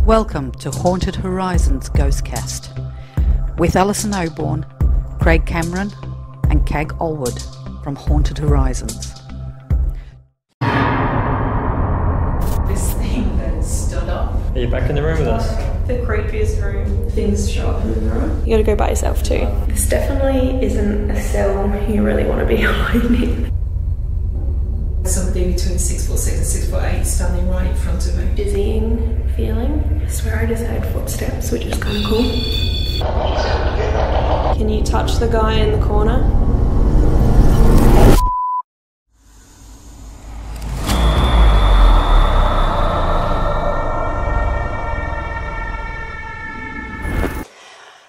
Welcome to Haunted Horizons GHOSTCAST with Alison Oborn, Craig Cameron and Cag Allwood from Haunted Horizons. This thing that stood up. Are you back in the room with us? The creepiest room. Things show up in the room. You gotta go by yourself too. This definitely isn't a cell you really want to be alone in. Somebody between 6'6" and 6'8" standing right in front of me. Dizzying feeling. I swear I just heard footsteps, which is kind of cool. Can you touch the guy in the corner?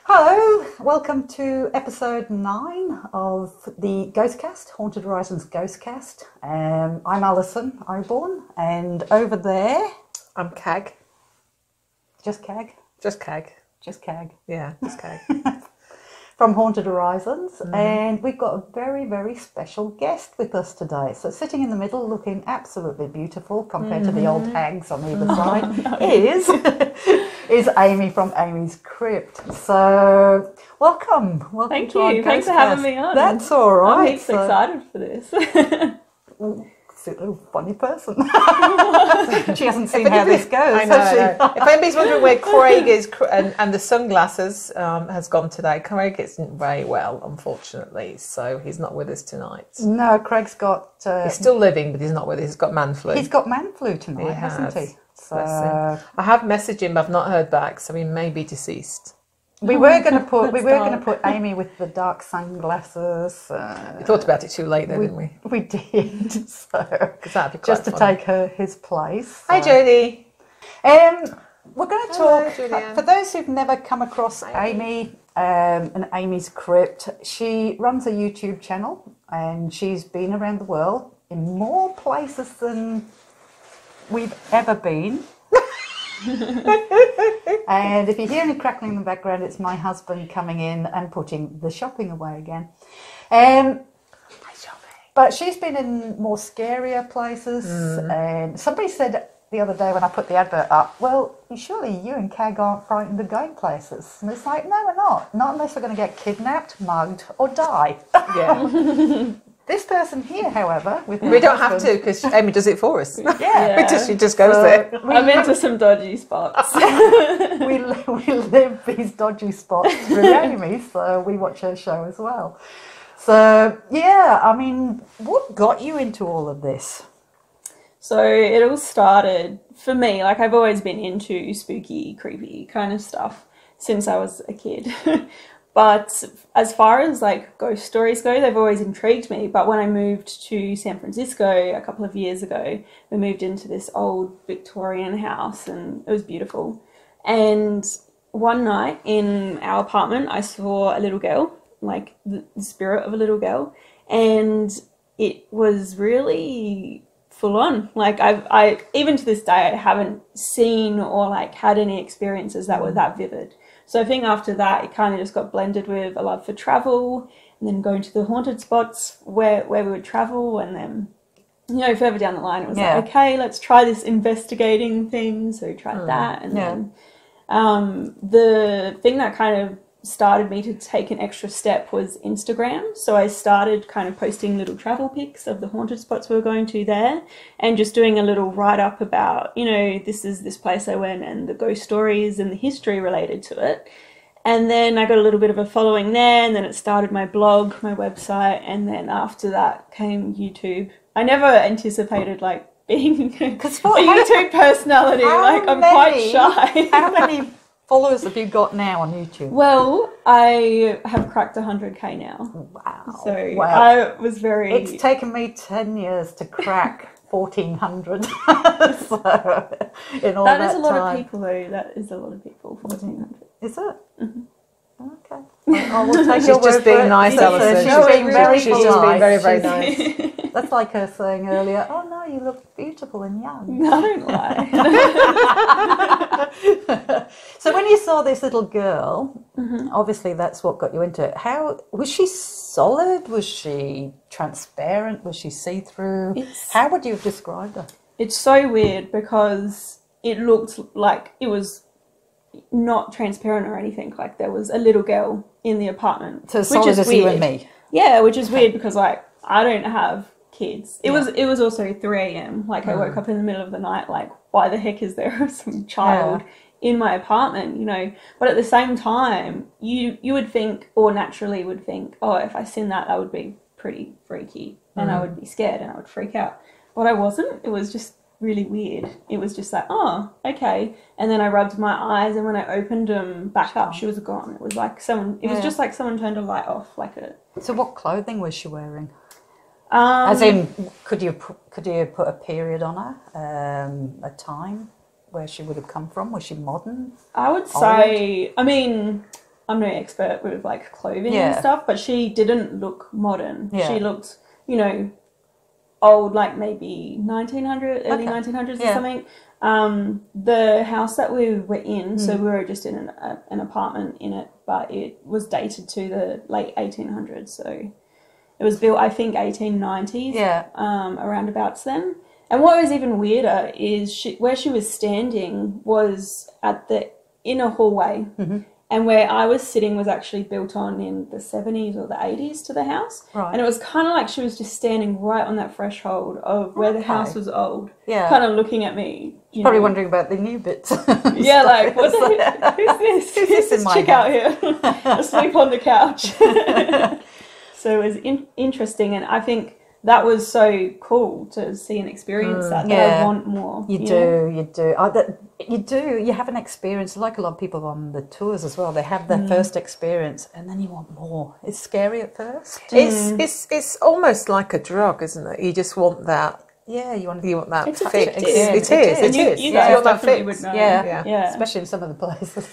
Hello, welcome to episode 9 of the GHOSTCAST, Haunted Horizons GHOSTCAST. I'm Alison Oborn, and over there... I'm Cag. Just Cag? Just Cag. Just Cag. Yeah, just Cag. From Haunted Horizons, and we've got a very, very special guest with us today. So sitting in the middle, looking absolutely beautiful compared to the old hags on either side, is Amy from Amy's Crypt. So welcome. Thank you. Thanks for having me on. That's all right. I'm excited for this. Oh, funny person. She hasn't seen how this goes, I know, has she? If anybody's wondering where Craig is and the sunglasses has gone today, Craig isn't very well, unfortunately, so he's not with us tonight. No, Craig's got... he's still living, but he's not with us. He's got man flu. He's got man flu tonight, He hasn't has. he? So I have messaged him, but I've not heard back, so he may be deceased. we were going to put Amy with the dark sunglasses. We thought about it too late, though, didn't we? We did. So That'd be quite just to fun. take his place. Hi, Jodie. We're going to Hello, talk, Julianne. for those who've never come across Amy and Amy's Crypt, she runs a YouTube channel and she's been around the world in more places than we've ever been. And if you hear any crackling in the background, it's my husband coming in and putting the shopping away again. But she's been in more scarier places. And somebody said the other day when I put the advert up, well, surely you and Cag aren't frightened of going places. And it's like, no, we're not. Not unless we're going to get kidnapped, mugged or die. Yeah. This person here, however, with We don't have to, because Amy does it for us. Yeah. She just goes there. I've been to some dodgy spots. we live these dodgy spots through Amy, so we watch her show as well. So, yeah, I mean, what got you into all of this? So it all started, for me, like I've always been into spooky, creepy kind of stuff since I was a kid. But as far as like ghost stories go, they've always intrigued me. But when I moved to San Francisco a couple of years ago, we moved into this old Victorian house and it was beautiful. And one night in our apartment, I saw a little girl, like the spirit of a little girl. And it was really full on. Like I even to this day, I haven't seen or like had any experiences that were that vivid. So I think after that, it kind of just got blended with a love for travel and then going to the haunted spots where we would travel. And then, you know, further down the line, it was like, okay, let's try this investigating thing. So we tried that. And then the thing that kind of started me to take an extra step was Instagram. So I started kind of posting little travel pics of the haunted spots we were going to there and just doing a little write-up about, you know, this is this place I went and the ghost stories and the history related to it. And then I got a little bit of a following there, and then it started my blog, my website, and then after that came YouTube. I never anticipated like being a YouTube personality. I'm quite shy. How many followers have you got now on YouTube? Well, I have cracked 100k now. Wow. So wow. I was very... It's taken me 10 years to crack 1,400. So, in all that is a lot time. of people, though. That is a lot of people, 1,400. Is it? Mm-hmm. Okay. I will take your word She's just being for it. nice, Alison. She's being very She's just being very, very polite. nice. That's like her saying earlier, oh no, you look beautiful and young. I don't lie. So when you saw this little girl, obviously that's what got you into it. How was she solid? Was she transparent? Was she see-through? How would you have described her? It's so weird because it looked like it was not transparent or anything. Like there was a little girl in the apartment. So solid as you and me. Yeah, which is weird because like I don't have kids. It was also 3 a.m. Like I woke up in the middle of the night. Like why the heck is there some child in my apartment? You know. But at the same time, you would think, or naturally would think, oh, if I seen that, that would be pretty freaky, and I would be scared and I would freak out. But I wasn't. It was just really weird. It was just like, oh, okay. And then I rubbed my eyes, and when I opened them back up, she was gone. It was like someone. It was just like someone turned a light off, like a. So what clothing was she wearing? As in, could you put a period on her, a time where she would have come from? Was she modern? I would say. I mean, I'm no expert with like clothing and stuff, but she didn't look modern. Yeah. She looked, you know, old, like maybe 1900, early 1900s or something. The house that we were in, so we were just in an apartment in it, but it was dated to the late 1800s. So it was built, I think, 1890s. Yeah. Around about then. And what was even weirder is where she was standing was at the inner hallway. Mm-hmm. And where I was sitting was actually built on in the 70s or the 80s to the house. Right. And it was kind of like she was just standing right on that threshold of where the house was old. Yeah. Kind of looking at me. Probably wondering about the new bits. Yeah, like, what the heck? Who's this? Who's this chick out here? Asleep on the couch. So it was interesting. And I think that was so cool to see and experience that I want more. You do. You have an experience, like a lot of people on the tours as well. They have their first experience, and then you want more. It's scary at first. It's almost like a drug, isn't it? You just want that. Yeah, you want that it's fix. It is. And you guys definitely would know. Yeah, especially in some of the places.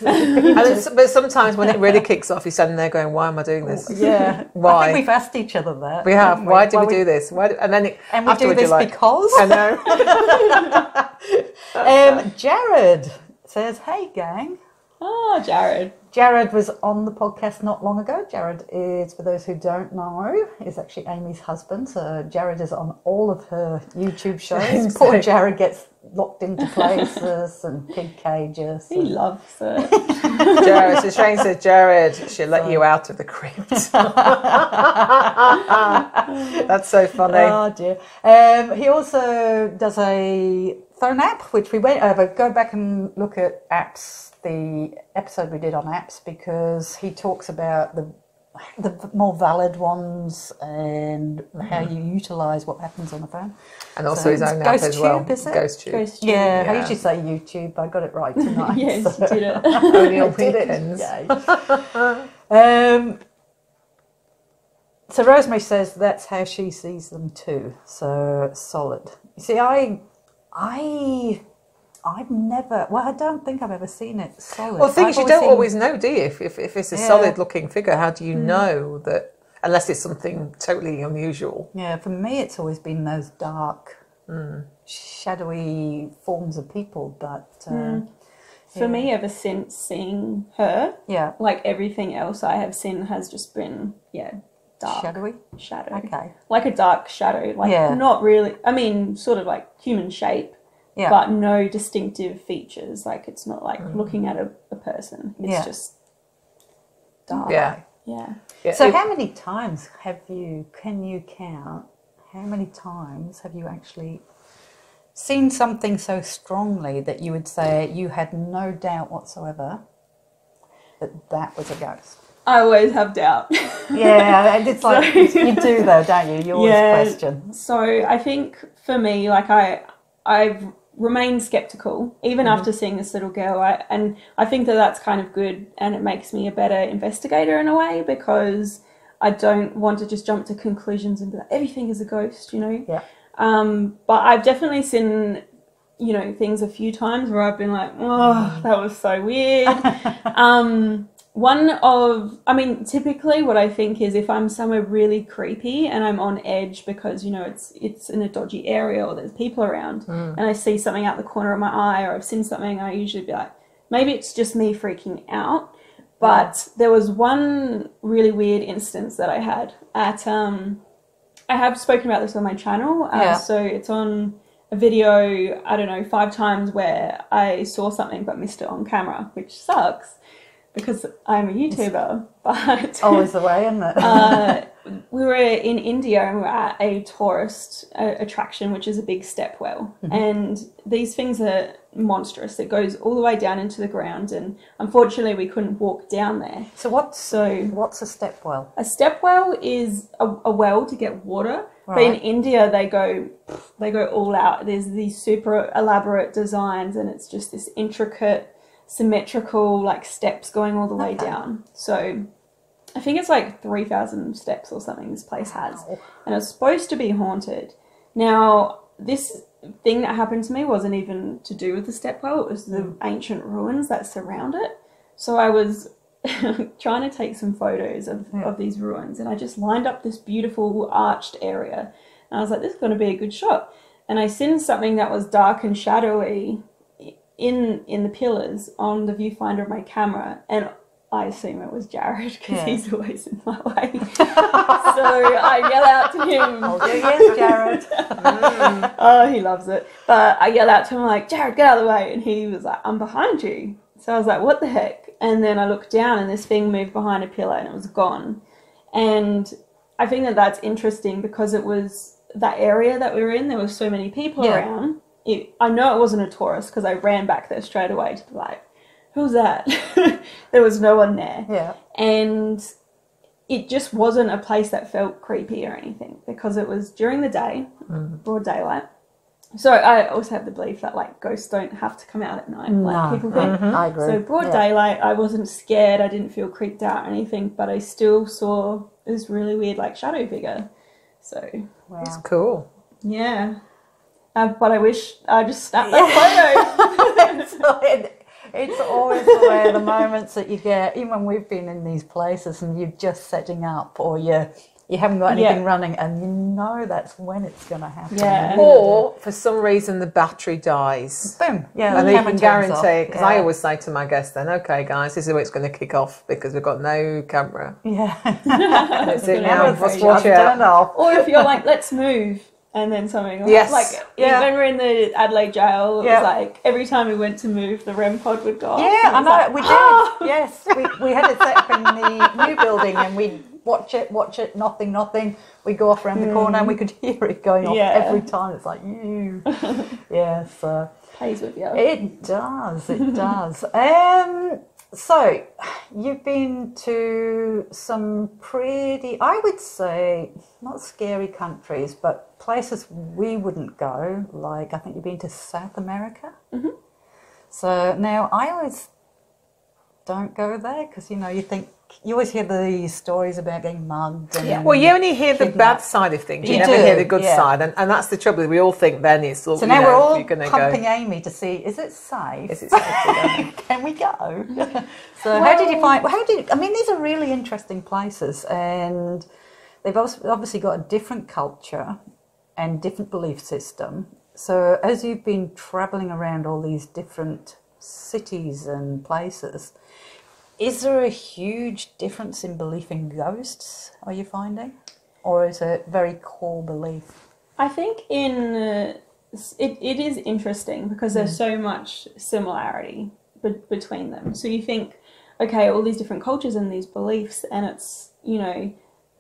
But sometimes when it really kicks off, you're standing there going, "Why am I doing this? Yeah, why?" I think we've asked each other that. We have. Why do we do this? And then we do this because. I know. Jared says, "Hey, gang." Oh, Jared. Jared was on the podcast not long ago. Jared is, for those who don't know, is actually Amy's husband. So Jared is on all of her YouTube shows. Poor Jared gets locked into places and pig cages. He loves it. Jared, so Shane says, Jared should let you out of the crypt. That's so funny. Oh, dear. He also does a phone app, which we went over. Go back and look at apps. The episode we did on apps, because he talks about the more valid ones and how you utilise what happens on the phone. And also his own app as well. GhostTube. Yeah, I usually say YouTube. I got it right tonight. Yes, you did it. Only on weekends. So Rosemary says that's how she sees them too. So solid. You see, I've never, I don't think I've ever seen it solid. Well, things you don't always know, do you? If it's a solid looking figure, how do you know that, unless it's something totally unusual? Yeah, for me it's always been those dark, shadowy forms of people. But for me, ever since seeing her, like everything else I have seen has just been, dark. Shadow. Okay. Like a dark shadow. Like not really, I mean, sort of like human shape. Yeah. But no distinctive features. Like it's not like looking at a person. It's just dark. Yeah. So how many times can you count, how many times have you actually seen something so strongly that you would say you had no doubt whatsoever that was a ghost? I always have doubt. Yeah, it's like you do though, don't you? You always question. So I think for me, like I've remain skeptical even after seeing this little girl, and I think that's kind of good, and it makes me a better investigator in a way, because I don't want to just jump to conclusions and be like everything is a ghost, you know. But I've definitely seen, you know, things a few times where I've been like, oh, that was so weird. Typically what I think is if I'm somewhere really creepy and I'm on edge because, you know, it's in a dodgy area or there's people around and I see something out the corner of my eye or I've seen something, I usually be like, maybe it's just me freaking out. But there was one really weird instance that I had at, I have spoken about this on my channel. So it's on a video, I don't know, 5 times where I saw something but missed it on camera, which sucks because I'm a YouTuber. But always the way, isn't it? we were in India and we were at a tourist attraction, which is a big step well. And these things are monstrous. It goes all the way down into the ground, and unfortunately we couldn't walk down there. So what's a step well? A step well is a well to get water. Right. But in India, they go all out. There's these super elaborate designs, and it's just this intricate, symmetrical, like steps going all the way down. So I think it's like 3,000 steps or something this place has. And it's supposed to be haunted. Now, this thing that happened to me wasn't even to do with the step well. It was the ancient ruins that surround it. So I was trying to take some photos of these ruins, and I just lined up this beautiful arched area, and I was like, this is going to be a good shot. And I seen something that was dark and shadowy in the pillars on the viewfinder of my camera, and I assume it was Jared because he's always in my way. So I yell out to him. Oh, yes, Jared. Oh, he loves it. But I yell out to him like, Jared, get out of the way. And he was like, I'm behind you. So I was like, what the heck? And then I looked down and this thing moved behind a pillar and it was gone. And I think that that's interesting because it was that area that we were in. There were so many people around. I know it wasn't a tourist because I ran back there straight away to be like, who's that? There was no one there. Yeah. And it just wasn't a place that felt creepy or anything because it was during the day, broad daylight. So I also have the belief that like ghosts don't have to come out at night like people think. I agree. So broad daylight, I wasn't scared. I didn't feel creeped out or anything, but I still saw this really weird like shadow figure. So That's cool. yeah. But I wish I just snapped that photo. It's always the way, the moments that you get, even when we've been in these places and you're just setting up or you haven't got anything running and you know that's when it's going to happen. Yeah. Or for some reason the battery dies. Boom. Yeah. And the they camera can turns off. guarantee, because Yeah. I always say to my guests then, okay guys, this is where it's going to kick off because we've got no camera. Yeah. That's it now, let's Everything watch just turned out. off. Or if you're like, let's move, and then something else. Yes. Like when we were in the Adelaide jail, it Yeah. was like every time we went to move, the REM pod would go off. Yeah, I and it was know, like, we did. Yes, we had it set up in the new building and we'd watch it, nothing. We go off around the corner and we could hear it going off every time. It's like, you. Yeah, so. Plays with you. It does. So, you've been to some pretty, I would say, not scary countries, but places we wouldn't go. Like, I think you've been to South America. Mm-hmm. So, now, I always don't go there because, you always hear the stories about getting mugged. And Well, you only hear the bad side of things. You never hear the good side. And that's the trouble. We all think then it's... So now we're all you're gonna pumping go. Amy to see, is it safe? Is it safe to go? Can we go? So how did you find... I mean, these are really interesting places and they've obviously got a different culture and different belief system. So as you've been travelling around all these different cities and places... Is there a huge difference in belief in ghosts, are you finding? Or is it very core belief? I think it is interesting because there's so much similarity between them. So you think, okay, all these different cultures and these beliefs, and it's,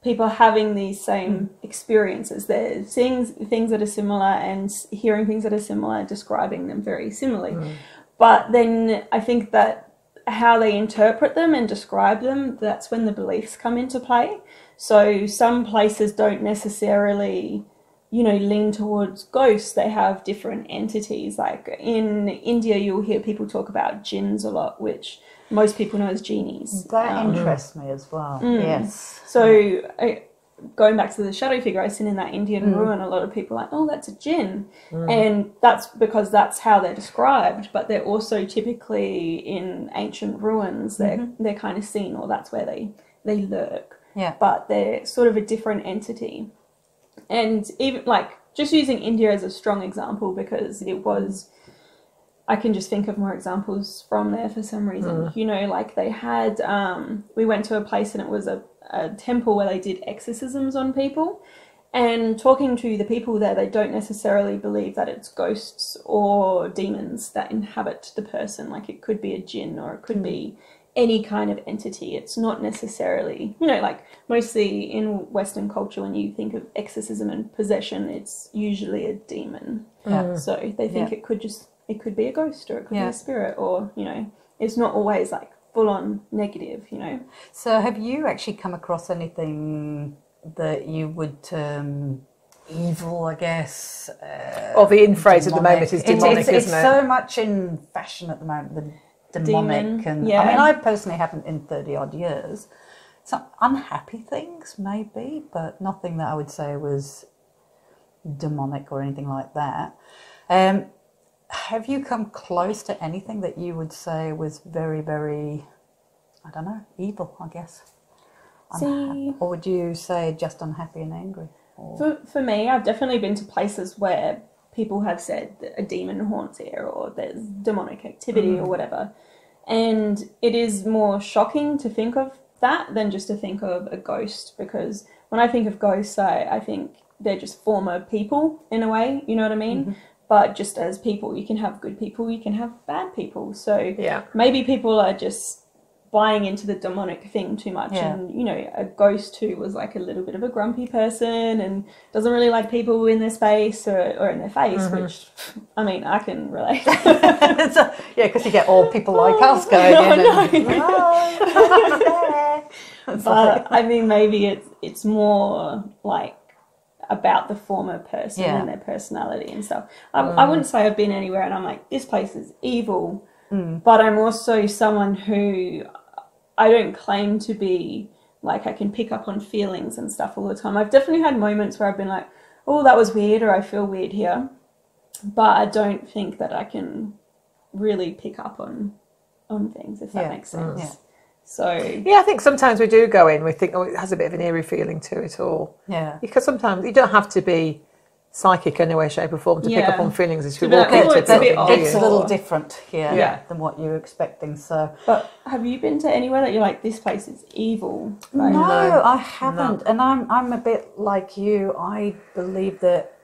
people having these same experiences. They're seeing things that are similar and hearing things that are similar, describing them very similarly. But then I think that how they interpret them and describe them, that's when the beliefs come into play. So some places don't necessarily, lean towards ghosts. They have different entities. Like in India, you'll hear people talk about jinns a lot, which most people know as genies. That interests me as well, yes. So going back to the shadow figure I seen in that Indian ruin, a lot of people are like, oh, that's a jinn. And that's because that's how they're described, but they're also typically in ancient ruins, they're kind of seen, or that's where they lurk. Yeah. But they're sort of a different entity. And even like just using India as a strong example, because it was, I can just think of more examples from there for some reason. Like they had, we went to a place and it was a temple where they did exorcisms on people, And talking to the people there, they don't necessarily believe that it's ghosts or demons that inhabit the person. Like it could be a jinn or it could be any kind of entity. It's not necessarily, you know, like mostly in Western culture, when you think of exorcism and possession, it's usually a demon. Yeah. So they think it could be a ghost or it could be a spirit, or, you know, it's not always like full on negative, you know. So have you actually come across anything that you would term evil, I guess? Or the in phrase at the moment is demonic, it's isn't it? so much in fashion at the moment, the demonic. I mean, I personally haven't in 30 odd years. Some unhappy things maybe, but nothing that I would say was demonic or anything like that. Have you come close to anything that you would say was very, very, I don't know, evil, I guess? Or would you say just unhappy and angry? For me, I've definitely been to places where people have said that a demon haunts here or there's demonic activity or whatever. And it is more shocking to think of that than just to think of a ghost, because when I think of ghosts, I think they're just former people in a way, you know what I mean? But just as people, you can have good people, you can have bad people. So maybe people are just buying into the demonic thing too much. And, you know, a ghost who was like a little bit of a grumpy person and doesn't really like people in their space or in their face, which, I mean, I can relate. Yeah, because you get all people like us going in. But, I mean, maybe it's more like about the former person and their personality and stuff. I wouldn't say I've been anywhere and I'm like, this place is evil, but I'm also someone who I don't claim to be like I can pick up on feelings and stuff all the time. I've definitely had moments where I've been like, oh, that was weird, or I feel weird here, but I don't think that I can really pick up on things, if that makes sense. So I think sometimes we do go in, we think, oh, it has a bit of an eerie feeling to it all. Yeah. Because sometimes you don't have to be psychic in any way, shape or form to pick up on feelings as you walk into it. It's a little different than what you're expecting. So, but have you been to anywhere that you're like, this place is evil? Like, no, I haven't. And I'm a bit like you. I believe that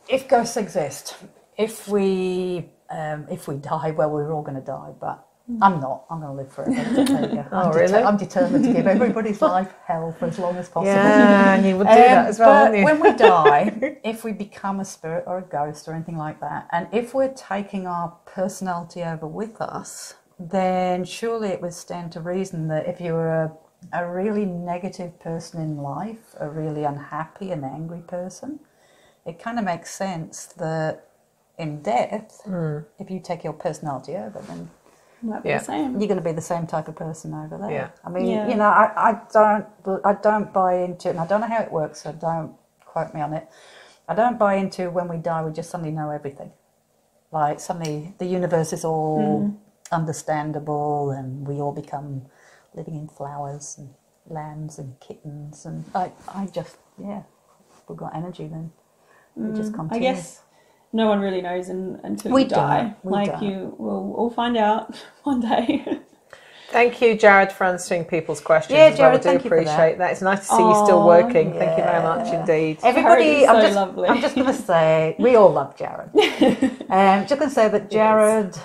if ghosts exist, if we die, well, we're all going to die, but I'm not. I'm going to live forever. There you go. Really? I'm determined to give everybody's life hell for as long as possible. Yeah, and you would do that as well, wouldn't you? When we die, if we become a spirit or a ghost or anything like that, and if we're taking our personality over with us, then surely it would stand to reason that if you were a really negative person in life, a really unhappy and angry person, it kind of makes sense that in death, if you take your personality over, then the same. You're going to be the same type of person over there. Yeah. I mean, you know, I don't buy into it, and I don't know how it works, so don't quote me on it. I don't buy into when we die, we just suddenly know everything. Like suddenly the universe is all understandable, and we all become living in flowers and lambs and kittens, and I just we've got energy then. We just continue. I guess no one really knows until you die. You will all find out one day. Thank you, Jared, for answering people's questions. Yeah, Jared, I do appreciate that. It's nice to see you still working. Yeah. Thank you very much indeed. Everybody, lovely. I'm just going to say, we all love Jared. Just going to say that Jared,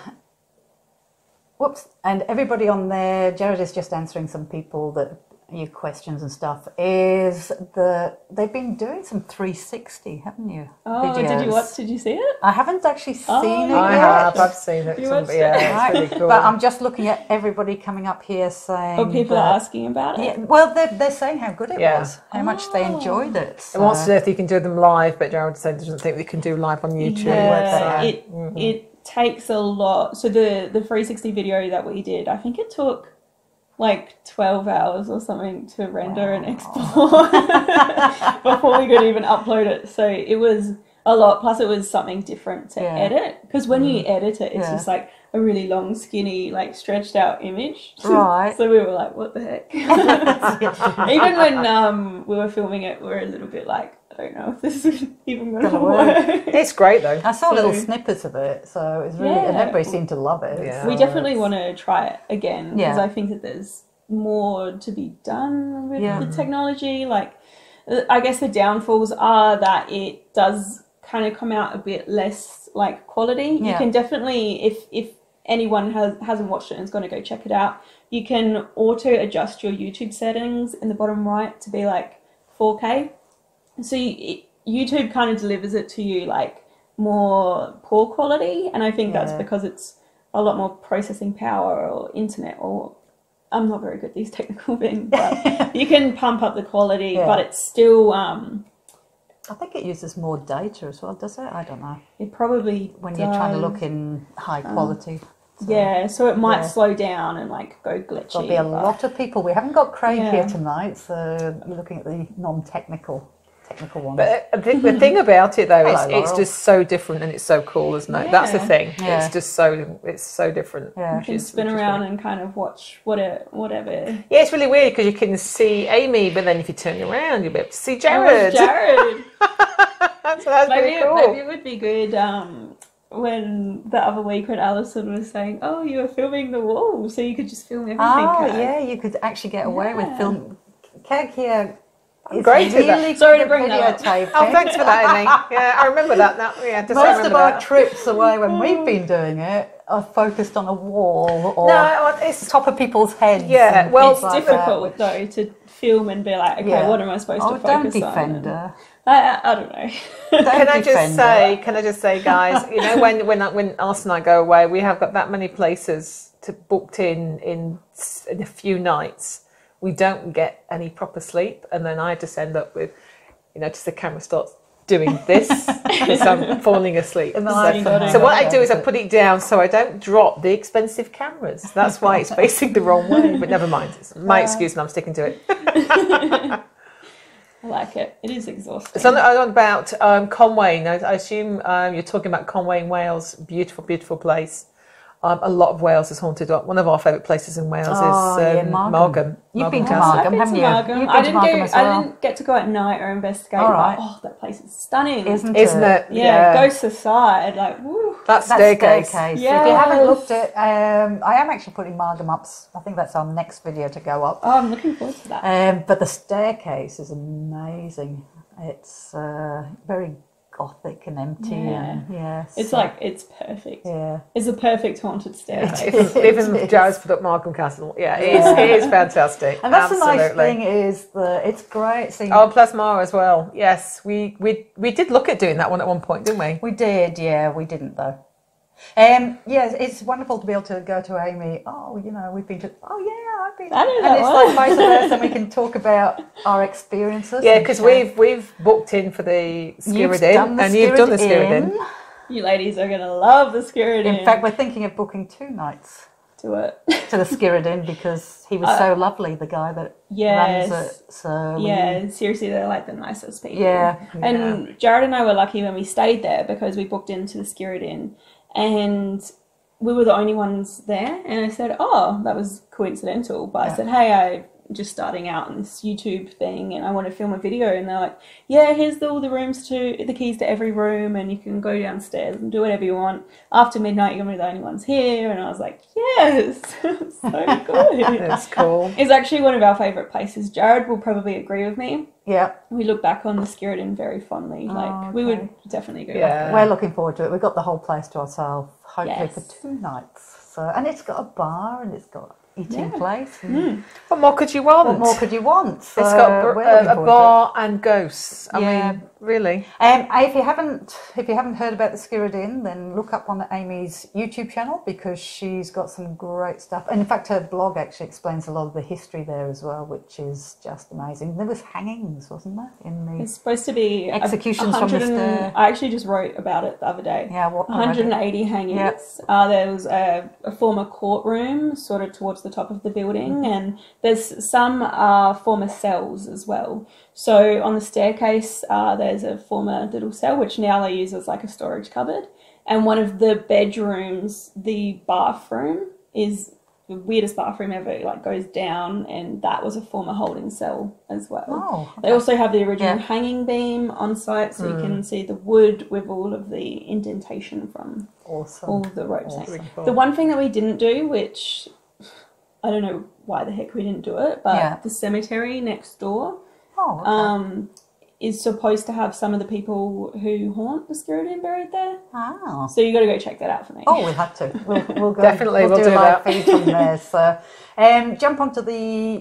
and everybody on there, Jared is just answering some people that your questions and stuff, is that they've been doing some 360, haven't you? Oh, videos. Did you see it? I haven't actually seen it I yet. have, I've seen it. You watched it? It's really cool. But I'm just looking at everybody coming up here saying... Oh, people are asking about it? Yeah, well, they're saying how good it was, how much they enjoyed it. So. And wants to know if you can do them live, but Jared said he doesn't think we can do live on YouTube. Yeah, it takes a lot. So the 360 video that we did, I think it took like 12 hours or something to render and export before we could even upload it. So it was a lot. Plus it was something different to edit. Because when you edit it, it's just like a really long, skinny, like stretched out image. Right. So we were like, what the heck? Even when we were filming it, we were a little bit like, I don't know if this is even going to work. It's great though. I saw little snippets of it, so it was really, and everybody seemed to love it. Yeah. So we definitely want to try it again because I think that there's more to be done with the technology. Like I guess the downfalls are that it does kind of come out a bit less like quality. You can definitely, if anyone hasn't watched it and is going to go check it out, you can auto adjust your YouTube settings in the bottom right to be like 4K. So YouTube kind of delivers it to you like more poor quality, and I think that's because it's a lot more processing power or internet, or I'm not very good at these technical things, but you can pump up the quality, but it's still I think it uses more data as well, does it? I don't know. It probably when you're trying to look in high quality. So it might slow down and like go glitchy. There'll be a lot of people. We haven't got Craig here tonight, so we're looking at the non-technical ones. But the thing about it though is it's just so different and it's so cool, isn't it? That's the thing. Yeah. It's just so different. Yeah. You can spin around and kind of watch whatever. Yeah, it's really weird because you can see Amy, but then if you turn around, you'll be able to see Jared. Jared. So that's pretty cool. Maybe it would be good when the other week when Alison was saying, "Oh, you were filming the wall, so you could just film everything." Oh, yeah, you could actually get away with film. Keg here. It's great really Sorry to bring that up. Oh, thanks for that, Amy. Yeah, I remember that now. Yeah, most of our trips away when we've been doing it are focused on a wall or it's top of people's heads. Yeah, well, it's difficult though to film and be like, okay, what am I supposed to focus don't defend on? Her. I don't know. Can I just say, guys, you know, when Alison and I go away, we have got that many places booked in a few nights. We don't get any proper sleep, and then I just end up with, you know, just the camera starts doing this because I'm falling asleep. So what I do is I put it down so I don't drop the expensive cameras. That's why it's facing the wrong way, but never mind. It's my excuse and I'm sticking to it. I like it. It is exhausting. So on about Conway. Now, I assume you're talking about Conway in Wales. Beautiful, beautiful place. A lot of Wales is haunted. One of our favourite places in Wales is Margam. You've been to Margam, haven't you? I didn't get to go at night or investigate. Right. But, that place is stunning, isn't it? Yeah, ghosts aside, like woo. That staircase. Yes. If you haven't looked at, I am actually putting Margam up. I think that's our next video to go up. Oh, I'm looking forward to that. But the staircase is amazing. It's very gothic and empty. It's perfect. Yeah, it's a perfect haunted staircase. Even Jared's put up Markham Castle. It is fantastic. And that's the nice thing is that it's great seeing. Oh, Plasmar as well. Yes, we did look at doing that one at one point, didn't we? We did. Yeah, we didn't though. It's wonderful to be able to go to Amy. Oh, you know, we've been to. Oh, yeah, I've been. And it's like vice versa, and we can talk about our experiences. Yeah, because we've booked in for the Skirridin, and you've done the Skirridin. You ladies are gonna love the Skirridin. In fact, we're thinking of booking 2 nights to the Skirridin because he was so lovely, the guy that runs it. So seriously, they're like the nicest people. Yeah, and Jared and I were lucky when we stayed there because we booked into the Skirridin. And we were the only ones there, and I said, "Oh, that was coincidental." But I said, "Hey, I'm just starting out on this YouTube thing, and I want to film a video." And they're like, "Yeah, here's all the rooms the keys to every room, and you can go downstairs and do whatever you want. After midnight, you're gonna be the only ones here." And I was like, "Yes, so good." That's cool. It's actually one of our favourite places. Jared will probably agree with me. Yeah, we look back on the Skirridin very fondly. We would definitely go back. We're looking forward to it. We've got the whole place to ourselves, hopefully for 2 nights. So, and it's got a bar and it's got eating place. What more could you want? So it's got a bar and ghosts. I mean, really. If you haven't heard about the Skirridin, then look up on Amy's YouTube channel because she's got some great stuff. And in fact, her blog actually explains a lot of the history there as well, which is just amazing. There was hangings, wasn't there? It's supposed to be executions from the stair. I actually just wrote about it the other day. Yeah, 180 hangings. Yep. There was a former courtroom, sort of towards the top of the building, and there's some former cells as well. So on the staircase, there's a former little cell, which now they use as like a storage cupboard. And one of the bedrooms, the bathroom, is the weirdest bathroom ever. It like goes down, and that was a former holding cell as well. Oh, okay. They also have the original hanging beam on site, so you can see the wood with all of the indentation from all the ropes. Cool. The one thing that we didn't do, which I don't know why the heck we didn't do it, but the cemetery next door. Oh, okay. Is supposed to have some of the people who haunt the Skirridin buried there. Ah. So you got to go check that out for me. Oh, we'll have to. We'll go. Definitely, we'll do a do live that. feed from there. So, jump onto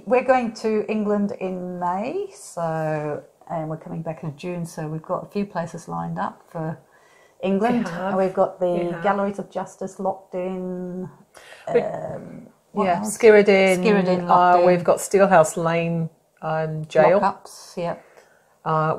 we're going to England in May. So, and we're coming back in June. So we've got a few places lined up for England. And we've got the Galleries of Justice locked in. Skirridin. Skirridin locked in. We've got Steelhouse Lane jail. Lockups, yep.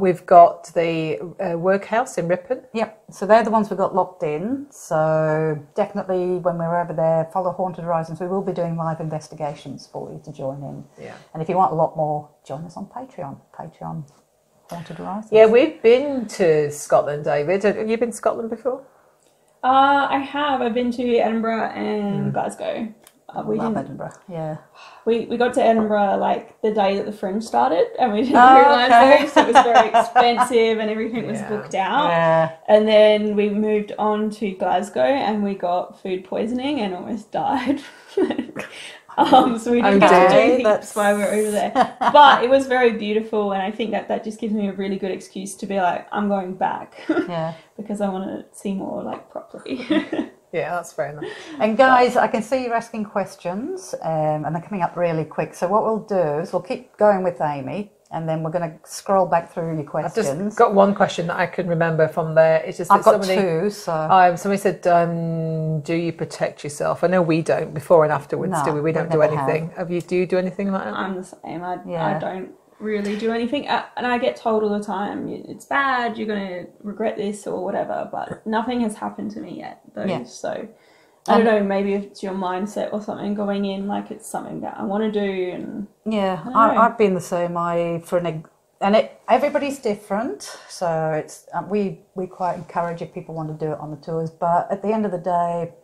We've got the workhouse in Ripon. Yep, so they're the ones we got locked in. So definitely when we're over there, follow Haunted Horizons. We will be doing live investigations for you to join in. Yeah. And if you want a lot more, join us on Patreon. Patreon Haunted Horizons. Yeah, we've been to Scotland, David. Have you been to Scotland before? I have. I've been to Edinburgh and Glasgow. We love Edinburgh, yeah. We got to Edinburgh like the day that the Fringe started, and we didn't realise it, so it was very expensive and everything was booked out. Yeah. And then we moved on to Glasgow and we got food poisoning and almost died. So we didn't get to do heaps while we were over there. But it was very beautiful, and I think that just gives me a really good excuse to be like, I'm going back. Yeah. Because I want to see more like properly. Yeah, that's fair enough. And guys, I can see you're asking questions, and they're coming up really quick. So what we'll do is we'll keep going with Amy, and then we're going to scroll back through your questions. I've just got one question that I can remember from there. It's just I've got two. So somebody said, "Do you protect yourself?" I know we don't. Before and afterwards, do we? We don't do anything. Have you? Do you do anything like that? I'm the same. I don't really do anything, and I get told all the time, it's bad, you're going to regret this or whatever, but nothing has happened to me yet though. So I don't know, maybe if it's your mindset or something going in, like it's something that I want to do. And I've been the same. Everybody's different, so it's we quite encourage if people want to do it on the tours, but at the end of the day,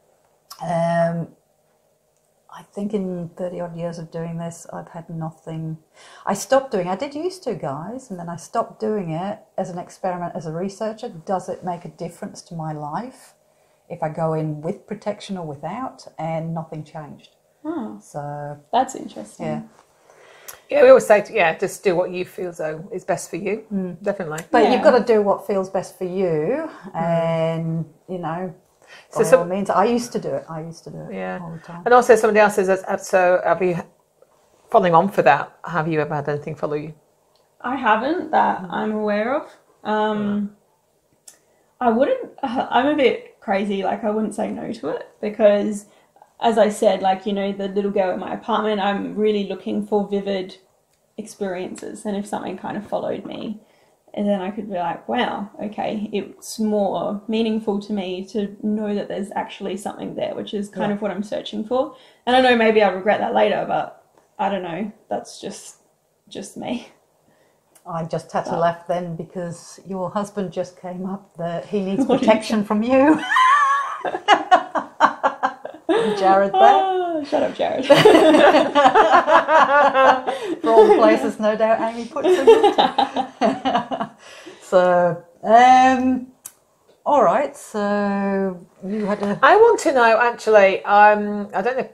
I think in 30 odd years of doing this, I've had nothing. I stopped doing it. I did used to, guys, and then I stopped doing it as an experiment, as a researcher. Does it make a difference to my life if I go in with protection or without? And nothing changed. Oh, so that's interesting. Yeah. Yeah, we always say, just do what you feel though is best for you. Definitely. But you've got to do what feels best for you, and by all means, I used to do it. All the time. And also somebody else says, so have you, following on for that, have you ever had anything follow you? I haven't, that I'm aware of. I wouldn't, I'm a bit crazy, like I wouldn't say no to it, because as I said, like, the little girl in my apartment, I'm really looking for vivid experiences, and if something kind of followed me, and then I could be like, wow, okay, it's more meaningful to me to know that there's actually something there, which is kind of what I'm searching for. And I know maybe I'll regret that later, but I don't know. That's just me. I just had to laugh then because your husband just came up that he needs protection from you. Jared there. Oh, shut up, Jared. For all the places, no doubt, Amy puts him into. So, all right. So you had a. I want to know actually. I don't know.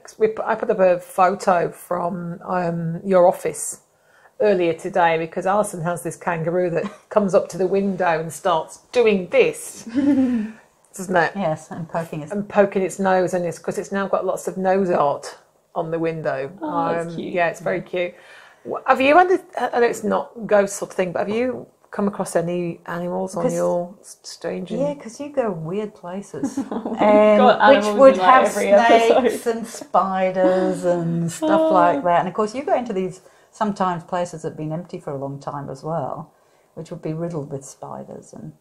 I put up a photo from your office earlier today because Alison has this kangaroo that comes up to the window and starts doing this. Doesn't it? Yes, and poking its nose, and it's because it's now got lots of nose art on the window. Oh, that's cute. Yeah, it's very cute. Have you had? I know it's not ghost sort of thing, but have you come across any animals on your strange? Yeah, because you go weird places, which would have snakes and spiders and stuff like that. And of course, you go into these sometimes places that have been empty for a long time as well, which would be riddled with spiders and.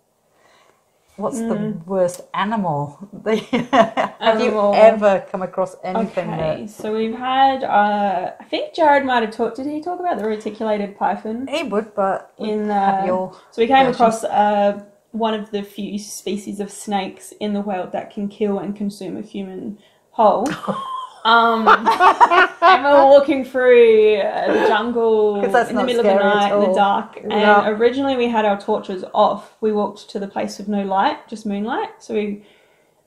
What's the worst animal? Have you ever come across anything? Okay, so we've had, I think Jared might have did he talk about the reticulated python? He would, but so we came across one of the few species of snakes in the world that can kill and consume a human whole. And we were walking through the jungle in the middle of the night in the dark, and originally we had our torches off. We walked to the place with no light, just moonlight. So we,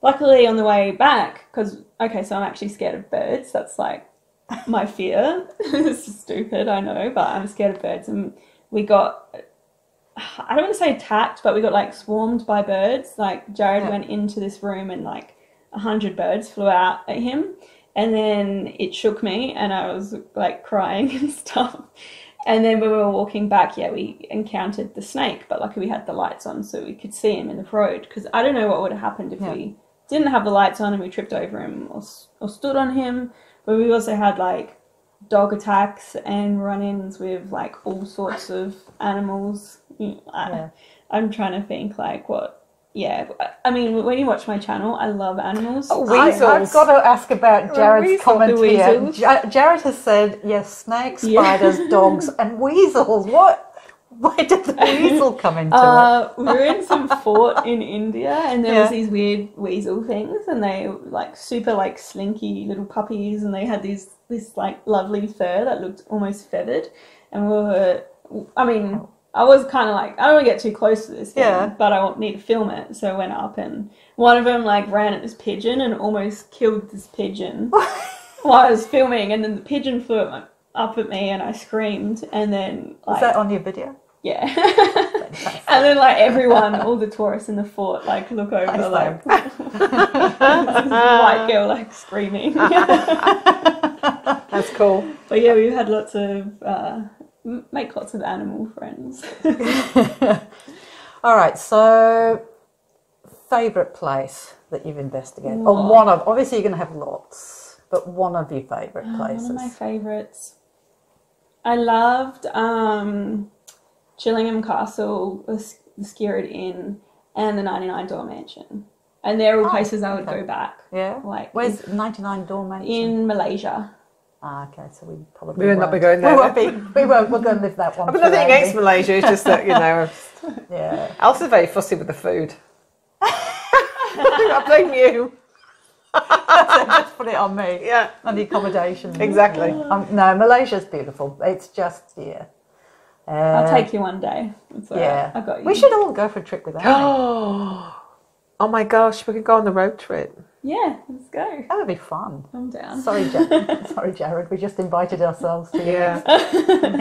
luckily on the way back, so I'm actually scared of birds. That's like my fear. It's stupid, I know, but I'm scared of birds. And we got, I don't want to say attacked, but we got like swarmed by birds. Like Jared went into this room and like 100 birds flew out at him. And then it shook me and I was like crying and stuff. And then when we were walking back, we encountered the snake, but luckily we had the lights on so we could see him in the road. Because I don't know what would have happened if we didn't have the lights on and we tripped over him or stood on him. But we also had like dog attacks and run-ins with like all sorts of animals. I'm trying to think like what. Yeah, I mean, when you watch my channel, I love animals. Oh, weasels. I've got to ask about Jared's comment here. Jared has said, yes, snakes, spiders, dogs, and weasels. Where did the weasel come into it? We were in some fort in India, and there was these weird weasel things, and they were like super like slinky little puppies, and they had this like lovely fur that looked almost feathered, and I was kind of like, I don't want to get too close to this thing, but I need to film it. So I went up and one of them like ran at this pigeon and almost killed this pigeon while I was filming. And then the pigeon flew up at me and I screamed. And then like... Is that on your video? Yeah. And then like everyone, all the tourists in the fort like look over like this white girl like screaming. That's cool. But yeah, we've had lots of... make lots of animal friends. All right, so favourite place that you've investigated? Or one of, obviously you're going to have lots, but one of your favourite places. One of my favourites. I loved Chillingham Castle, the Skirrid Inn, and the 99 Door Mansion. And they're all places I would go back. Yeah? Like, where's 99 Door Mansion? In Malaysia. Okay, so we probably will not be going there. We won't. We're going to live that one. I've got nothing against Malaysia. It's just that Alice is very fussy with the food. I blame you. Just put it on me. Yeah, and the accommodation. Exactly. No, Malaysia's beautiful. It's just I'll take you one day. I got you. We should all go for a trip with Amy. Oh my gosh, we could go on the road trip. Yeah, let's go. That would be fun. I'm down. Sorry, Jared. We just invited ourselves to your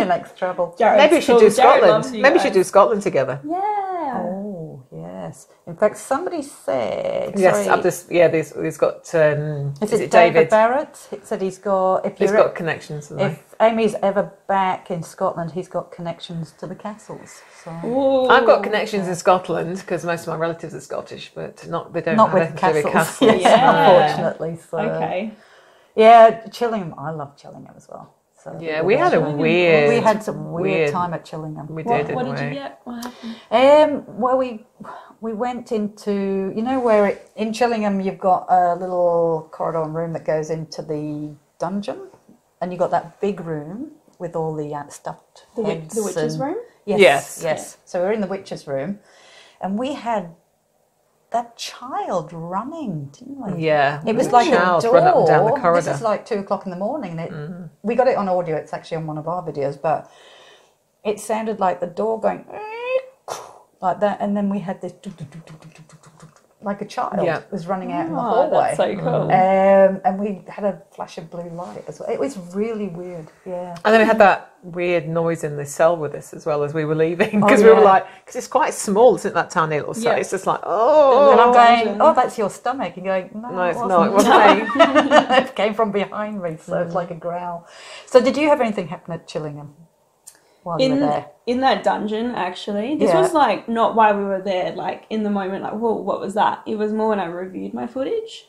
next travel. Maybe we should do Scotland. Maybe we should do Scotland together. Yeah. Oh, yes. In fact, somebody said... Yes, he's got... is it David Barrett? He said he's got... He's got connections. If Amy's ever back in Scotland, he's got connections to the castles. So. I've got connections in Scotland because most of my relatives are Scottish, but they don't have anything to do with castles. Unfortunately. So. Okay. Yeah, Chillingham. I love Chillingham as well. So yeah, we had some weird time at Chillingham. We did. What did you get? What happened? Well, we went into, you know, where in Chillingham you've got a little corridor and room that goes into the dungeon, and you got that big room with all the stuffed heads. The witch's room. Yes. So we were in the witch's room, and we had that child running, didn't we? Yeah. It was like a door. Run up and down the corridor. This is like 2:00 in the morning. We got it on audio. It's actually on one of our videos, but it sounded like the door going like that, and then we had this like a child was running out in the hallway. That's so cool. And we had a flash of blue light as well. It was really weird. Yeah. And then we had that weird noise in the cell with us as well as we were leaving, because we were like, because it's quite small, isn't it, that tiny little cell? It's just like, and I'm going, that's your stomach. And you're going, no, it's not. It wasn't. It came from behind me, so it's like a growl. So did you have anything happen at Chillingham while you were there? In that dungeon, actually. This was like not why we were there, like in the moment, like, whoa, what was that? It was more when I reviewed my footage.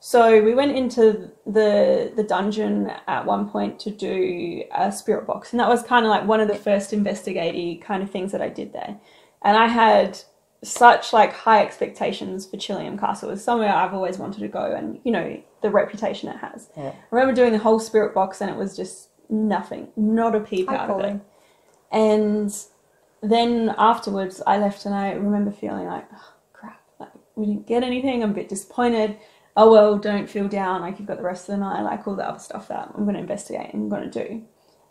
So we went into the dungeon at one point to do a spirit box, and that was kind of like one of the first investigative kind of things that I did there. And I had such like high expectations for Chillingham Castle. It was somewhere I've always wanted to go, and you know, the reputation it has. Yeah. I remember doing the whole spirit box and it was just nothing, not a peep out of it. And then afterwards I left and I remember feeling like, oh, crap, like, we didn't get anything. I'm a bit disappointed. Oh, well, don't feel down. Like, you've got the rest of the night, like all the other stuff that I'm going to investigate and I'm going to do.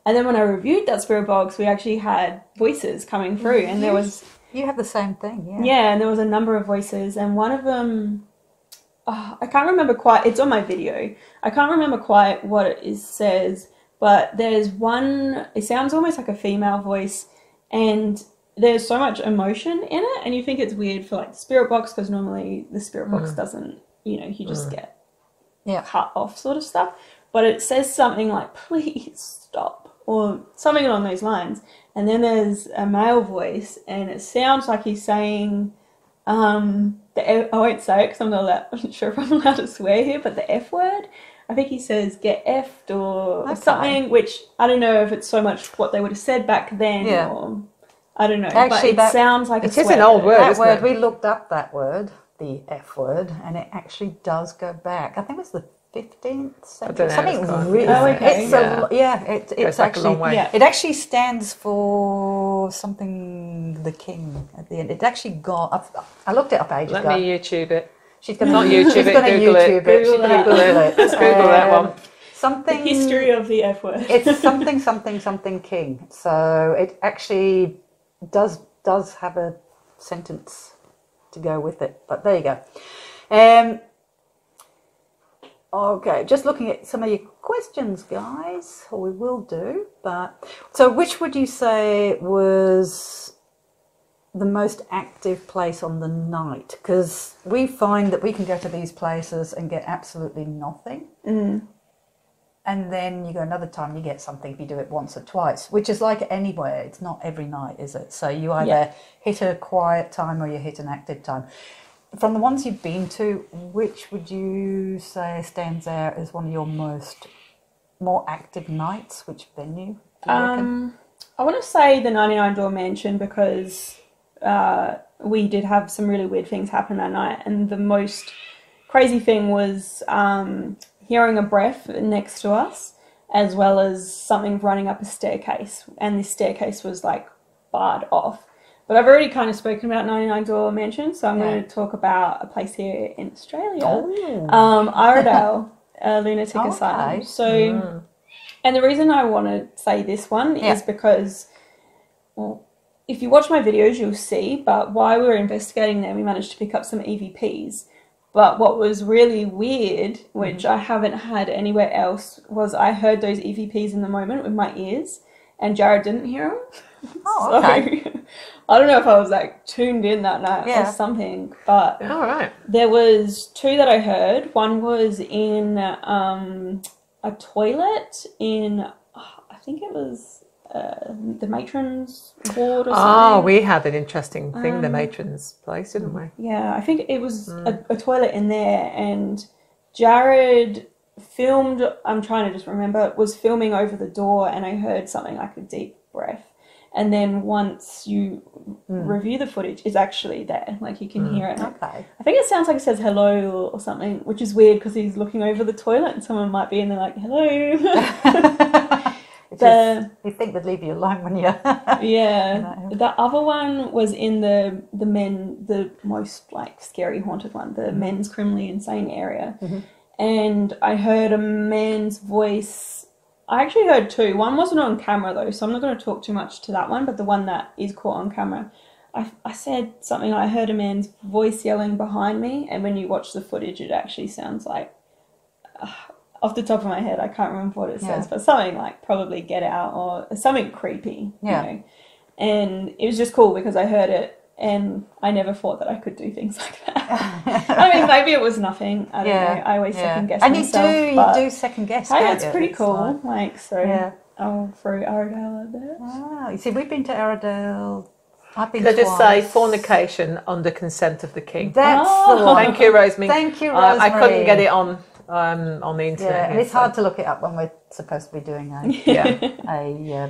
And then when I reviewed that spirit box, we actually had voices coming through, and there was... You have the same thing, yeah. Yeah, and there was a number of voices, and one of them... I can't remember quite... It's on my video. I can't remember quite what it says, but there's one... It sounds almost like a female voice, and there's so much emotion in it, and you think it's weird for like the spirit box, because normally the spirit box doesn't, you just get cut off sort of stuff. But it says something like, please stop, or something along those lines. And then there's a male voice, and it sounds like he's saying, I won't say it because I'm not sure if I'm allowed to swear here, but the F word. I think he says get effed or something, which I don't know if it's so much what they would have said back then or I don't know. Actually, but it sounds like it is an old word, that isn't word, it? we looked up that word, the F word, and it actually does go back. I think it was the 15th century. Something really. It's actually a long way. It actually stands for something. The king at the end. It actually got. I looked it up ages ago. Let me YouTube it. She's going not YouTube it. Google it. Google it. Let's Google that one. Something. The history of the F word. It's something king. So it actually does have a sentence to go with it. But there you go. Okay, just looking at some of your questions, guys, or we will do. But so, which would you say was the most active place on the night? Because we find that we can go to these places and get absolutely nothing, and then you go another time, you get something if you do it once or twice, which is like anywhere. It's not every night, is it? So you either hit a quiet time or you hit an active time. From the ones you've been to, which would you say stands out as one of your more active nights? Which venue do you reckon? I want to say the 99 Door Mansion, because we did have some really weird things happen that night, and the most crazy thing was hearing a breath next to us, as well as something running up a staircase, and this staircase was like barred off. But I've already kind of spoken about 99 Door Mansion, so I'm going to talk about a place here in Australia, Iredale, Lunatic Asylum. So, and the reason I want to say this one is because, well, if you watch my videos, you'll see, but while we were investigating there, we managed to pick up some EVPs. But what was really weird, which I haven't had anywhere else, was I heard those EVPs in the moment with my ears, and Jared didn't hear them. Oh, okay. So, I don't know if I was like tuned in that night or something, but there was two that I heard. One was in a toilet in, I think it was the matron's ward or something. Oh, we had an interesting thing, the matron's place, didn't we? Yeah, I think it was a toilet in there, and Jared filmed, I'm trying to just remember, was filming over the door, and I heard something like a deep breath. And then once you review the footage, it's actually there. Like, you can hear it. Okay. I think it sounds like it says hello or something, which is weird because he's looking over the toilet and someone might be in there like, hello. You think they'd leave you alone when you're... The other one was in the most like scary haunted one, the men's criminally insane area. And I heard a man's voice. I actually heard two. One wasn't on camera though, so I'm not going to talk too much to that one, but the one that is caught on camera, I said something, I heard a man's voice yelling behind me, and when you watch the footage, it actually sounds like, off the top of my head, I can't remember what it says, but something like probably get out or something creepy, you know. And it was just cool because I heard it, and I never thought that I could do things like that. I mean, maybe it was nothing. I don't know. I always second guess myself. And you do second guess. Hey, it's pretty cool. I'll throw Iredale out there. Wow. You see, we've been to Iredale. I've been Could I just say fornication under consent of the king? That's the one. Thank you, Rosemary. Thank you, Rosemary. I couldn't get it on the internet. Yeah, and it's hard to look it up when we're supposed to be doing a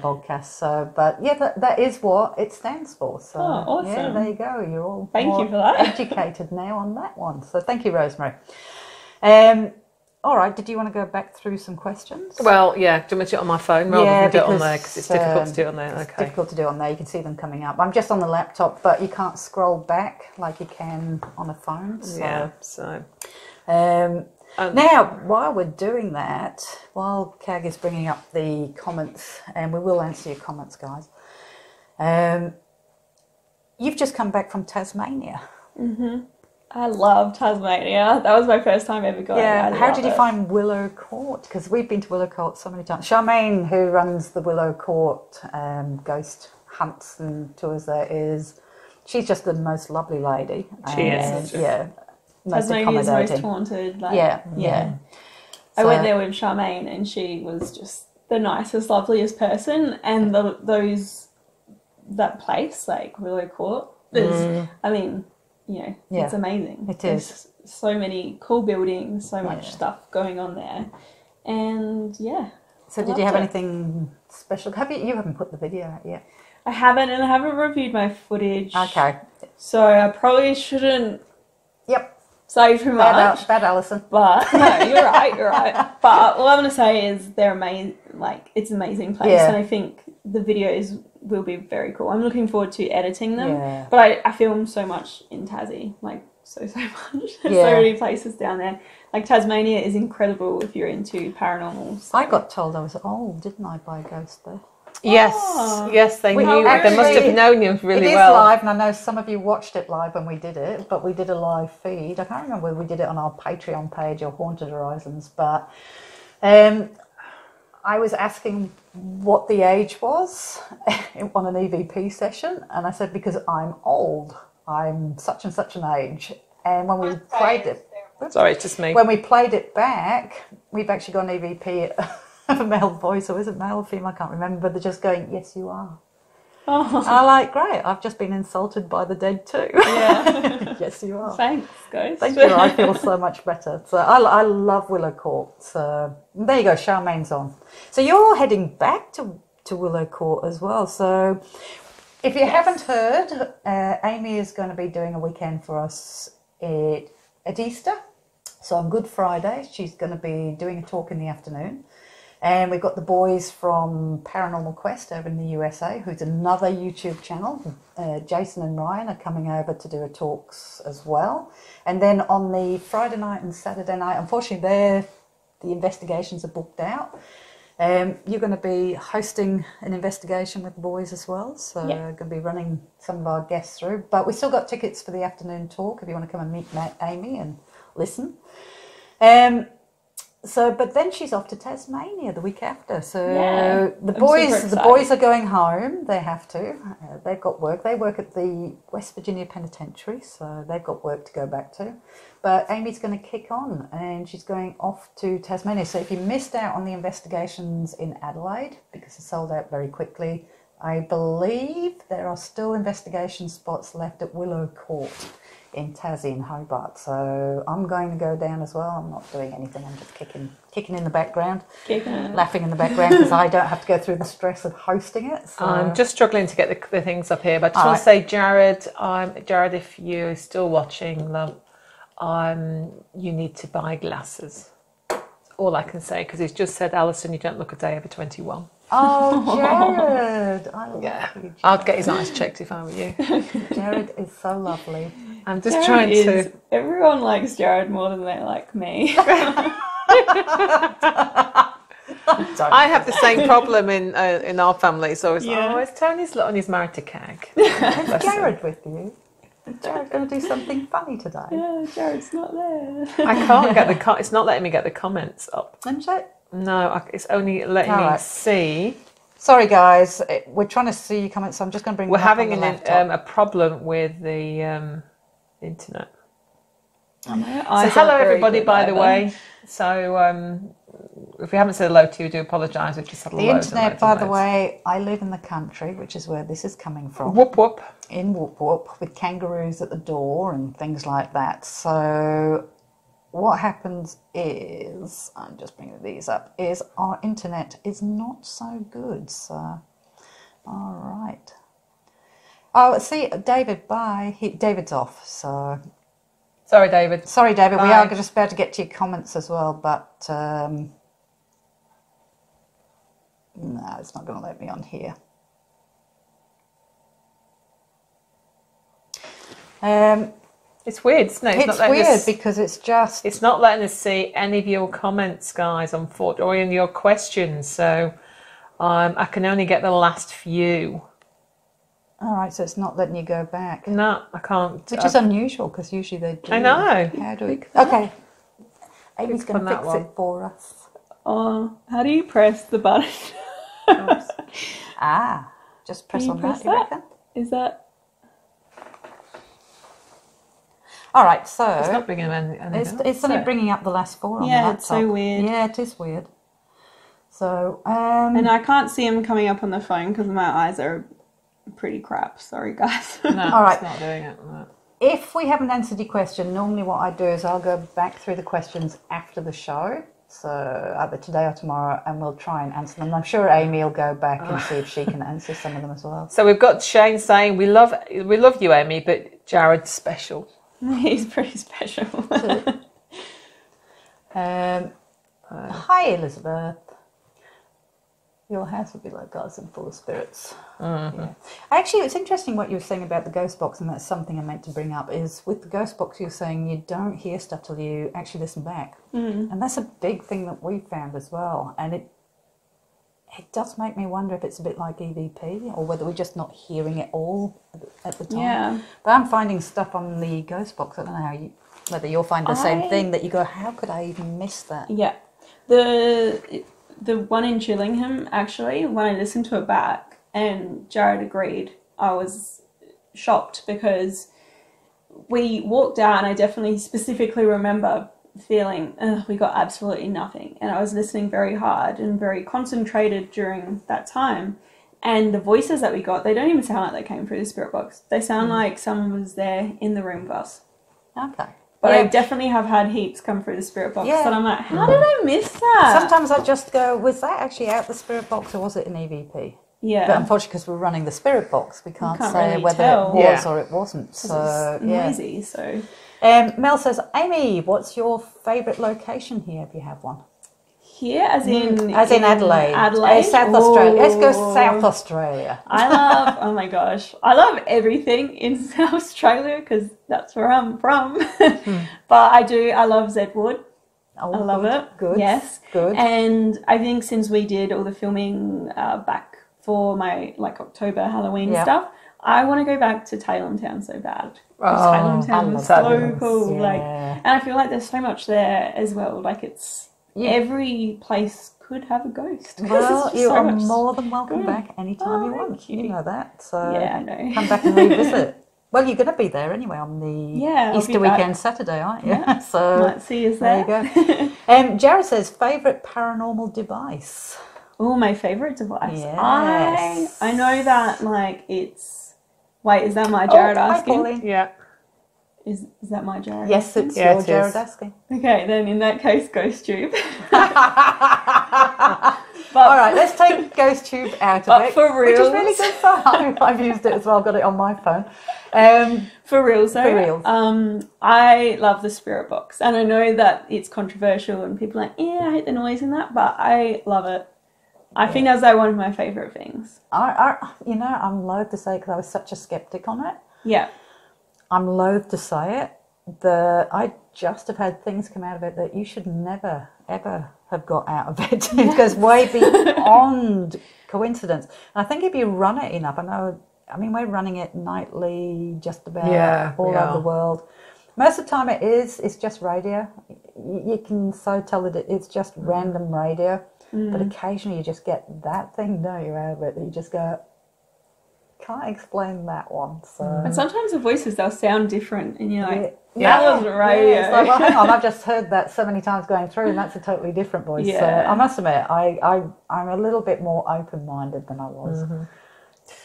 Vodcast. So, but that is what it stands for. So, awesome. Yeah, there you go. You're all thank you for that. Educated now on that one. So, thank you, Rosemary. All right. Did you want to go back through some questions? Well, yeah. Do you want me to do it on my phone rather than do it on there because it's difficult to do it on there? It's difficult to do on there. You can see them coming up. I'm just on the laptop, but you can't scroll back like you can on a phone. So. Yeah. So. Now, while we're doing that, while Cag is bringing up the comments, and we will answer your comments, guys, you've just come back from Tasmania. I love Tasmania. That was my first time ever going. Yeah. How did you find Willow Court? Because we've been to Willow Court so many times. Charmaine, who runs the Willow Court ghost hunts and tours there is, she's just the most lovely lady. She is. Yeah. Most Tasmania's most accommodating. haunted. Like, Yeah. I So- went there with Charmaine, and she was just the nicest, loveliest person. And that place, like Willow Court, is, I mean, it's amazing. It There's is. so many cool buildings, so much stuff going on there, and So did you have anything special? You haven't put the video out yet? I haven't, and I haven't reviewed my footage. Okay. So I probably shouldn't Yep. say too much. Bad Alison. But no, you're right. But all I'm gonna say is they're amazing. Like, it's an amazing place, and I think the videos will be very cool. I'm looking forward to editing them. Yeah. But I film so much in Tassie, like so much. There's so many places down there. Like, Tasmania is incredible if you're into paranormal stuff. I got told I was old, didn't I, by a ghost there? Yes, they We knew. They must have known you really It is well. live, and I know some of you watched it live when we did it, but we did a live feed. I can't remember whether we did it on our Patreon page or Haunted Horizons, but I was asking what the age was on an EVP session, and I said, because I'm old, I'm such and such an age. And when we played it, Sorry, it's just me. when we played it back, we've actually got an EVP of a male voice, or is it male or female? I can't remember, but they're just going, yes, you are. Oh, I'm like, great, I've just been insulted by the dead too. yeah. Yes, you are. Thanks, guys. Thank you, I feel so much better. So I love Willow Court. So there you go, Charmaine's on. So you're heading back to Willow Court as well. So if you haven't heard, Amy is going to be doing a weekend for us at Easter. So on Good Friday, she's going to be doing a talk in the afternoon. And we've got the boys from Paranormal Quest over in the USA, who's another YouTube channel. Jason and Ryan are coming over to do a talks as well. And then on the Friday night and Saturday night, unfortunately, the investigations are booked out. You're going to be hosting an investigation with the boys as well. So going to be running some of our guests through. But we still got tickets for the afternoon talk if you want to come and meet Amy and listen. But then she's off to Tasmania the week after. So the boys are going home. They have to. They've got work. They work at the West Virginia Penitentiary, so they've got work to go back to. But Amy's going to kick on, and she's going off to Tasmania. So if you missed out on the investigations in Adelaide, because it sold out very quickly, I believe there are still investigation spots left at Willow Court in Tassie in Hobart. So I'm going to go down as well. I'm not doing anything. I'm just kicking in the background, laughing in the background, because I don't have to go through the stress of hosting it. So. I'm just struggling to get the things up here, but I just want to say, Jared, if you're still watching, love, you need to buy glasses. That's all I can say, because he's just said, Alison, you don't look a day over 21. Oh, Jared! I love you, Jared. I'd get his eyes checked if I were you. Jared is so lovely. I'm just trying to. Everyone likes Jared more than they like me. I have the same problem in our family. So it's it's Tony's lot and he's married to Cag. Is Jared with you? Is Jared going to do something funny today? Yeah, Jared's not there. I can't get it's not letting me get the comments up. Isn't it? No, it's only letting me see. Sorry, guys. We're trying to see your comments, so I'm just going to bring. We're having a problem with the internet. So hello, everybody. By the way, so if we haven't said hello to you, do apologise. We've just had the internet. By the way, I live in the country, which is where this is coming from. Whoop whoop. In Whoop Whoop, with kangaroos at the door and things like that. So what happens is, I'm just bringing these up, is our internet is not so good. So, all right. Oh, see, David, bye. David's off, so. Sorry, David. Sorry, David. Bye. We are just about to get to your comments as well, but no, it's not going to let me on here. It's weird, isn't it? It's weird because it's not letting us see any of your comments, guys, or in your questions. So I can only get the last few. All right, so it's not letting you go back. No, I can't. Which is unusual because usually they do. I know. How do we? Okay, Amy's going to fix it for us. Oh, how do you press the button? Just press Can you on press that, you reckon? Is that... All right, so It's not bringing anything it's only bringing up the last 4 on the Yeah, laptop. it's so weird. Yeah, it is weird. So, And I can't see them coming up on the phone because my eyes are pretty crap. Sorry, guys. No, All right. it's not doing it. No. If we haven't answered your question, normally what I do is I'll go back through the questions after the show. So either today or tomorrow, and we'll try and answer them. I'm sure Amy will go back and see if she can answer some of them as well. So we've got Shane saying, we love you, Amy, but Jared's special. He's pretty special. Hi, Elizabeth. Your house would be like God's and full of spirits. Mm-hmm. Yeah. Actually, it's interesting what you were saying about the ghost box, and that's something I meant to bring up, is with the ghost box, you're saying you don't hear stuff till you actually listen back. And that's a big thing that we found as well. And it does make me wonder if it's a bit like EVP, or whether we're just not hearing it all at the time. Yeah. But I'm finding stuff on the ghost box. I don't know whether you'll find the same thing, that you go, how could I even miss that? Yeah. The one in Gillingham, actually, when I listened to it back and Jared agreed, I was shocked because we walked out and I definitely specifically remember feeling, we got absolutely nothing. And I was listening very hard and very concentrated during that time. And the voices that we got, they don't even sound like they came through the spirit box. They sound like someone was there in the room with us. Okay. But Yeah. I definitely have had heaps come through the spirit box. Yeah. And I'm like, how did I miss that? Sometimes I just go, was that actually out the spirit box or was it an EVP? Yeah. But unfortunately, because we're running the spirit box, we can't say really whether tell. it was Yeah. or it wasn't. 'Cause So, it's yeah. noisy, so... Mel says, Amy, what's your favourite location here, if you have one? Here, as in Adelaide. Adelaide? South Australia. Let's go Ooh. South Australia. I love, oh my gosh, I love everything in South Australia because that's where I'm from. But I love Zedwood. Oh, I love good, it. Good. Yes. Good. And I think since we did all the filming back for my October Halloween Yeah. stuff, I want to go back to Tailem Town so bad. Oh, Tailem Town I was love so Tailem. cool. Yeah. And I feel like there's so much there as well. Every place could have a ghost. Well, It's just you so are much- more than welcome good. back anytime Oh, you want. thank you. You know that. So Yeah, I know. come back and revisit. Well, you're going to be there anyway on the Yeah, I'll Easter be back. weekend Saturday, aren't you? Yeah. So Might see us there there. you go. Jared says, favourite paranormal device? Oh, my favourite device. Yes. I know that it's. Wait, is that my Jared hi, asking? Pauline. Yeah. Is that my Jared? Yes, it's Yeah, your it Jared is. asking. Okay, then in that case, Ghost Tube. All right, let's take Ghost Tube out of But it. for Which is reals. really good fun. I've used it as well, got it on my phone. For reals, though. For reals. I love the spirit box, and I know that it's controversial, and people are like, yeah, I hate the noise in that, but I love it. I think that's one of my favourite things. I'm loath to say because I was such a skeptic on it. Yeah. I'm loath to say it. I just have had things come out of it that you should never, ever have got out of it. It goes way beyond coincidence. And I think if you run it enough, we're running it nightly just about all over the world. Most of the time it's just radio. You can so tell that it's just random radio. But occasionally you just get that thing, don't you, out of it, that you just go, can't explain that one. So. And sometimes the voices, they'll sound different, and you're like, Yeah. that wasn't radio. Yeah, it's like, well, hang on, I've just heard that so many times going through, and that's a totally different voice. Yeah. So I must admit, I'm a little bit more open-minded than I was.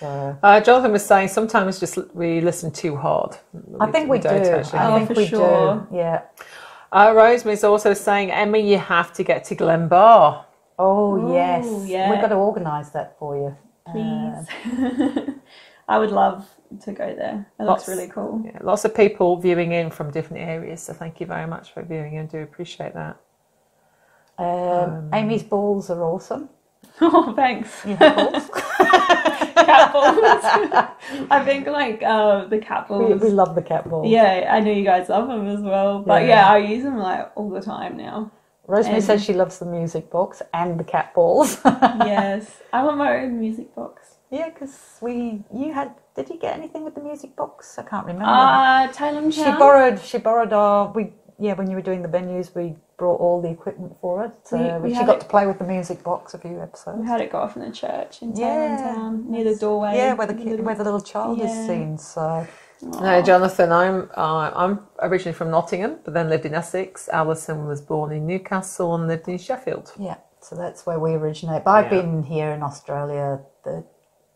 So Jonathan was saying sometimes we listen too hard. I think we do. don't actually. I think for we sure. do. Yeah. Rosemary's also saying, Emma, you have to get to Glenbar. Oh, yes. yeah. We've got to organise that for you. Please. I would love to go there. It looks really cool. Yeah, lots of people viewing in from different areas, so thank you very much for viewing in. Do appreciate that. Amy's balls are awesome. Oh, thanks. You have balls? Cat balls. I think the cat balls. we love the cat balls. Yeah, I know you guys love them as well. But yeah, I use them all the time now. Rosemary says she loves the music box and the cat balls. Yes, I want my own music box. Yeah, because did you get anything with the music box? I can't remember. Tailem Town. She borrowed when you were doing the venues, we brought all the equipment for it. We She had got it- to play with the music box a few episodes. We had it go off in the church in Yeah. town, near the doorway. Yeah, where the little child is Yeah. seen. So No, Jonathan, I'm originally from Nottingham, but then lived in Essex. Alison was born in Newcastle and lived in Sheffield. yeah, so that's where we originate. But I've Yeah. been here in Australia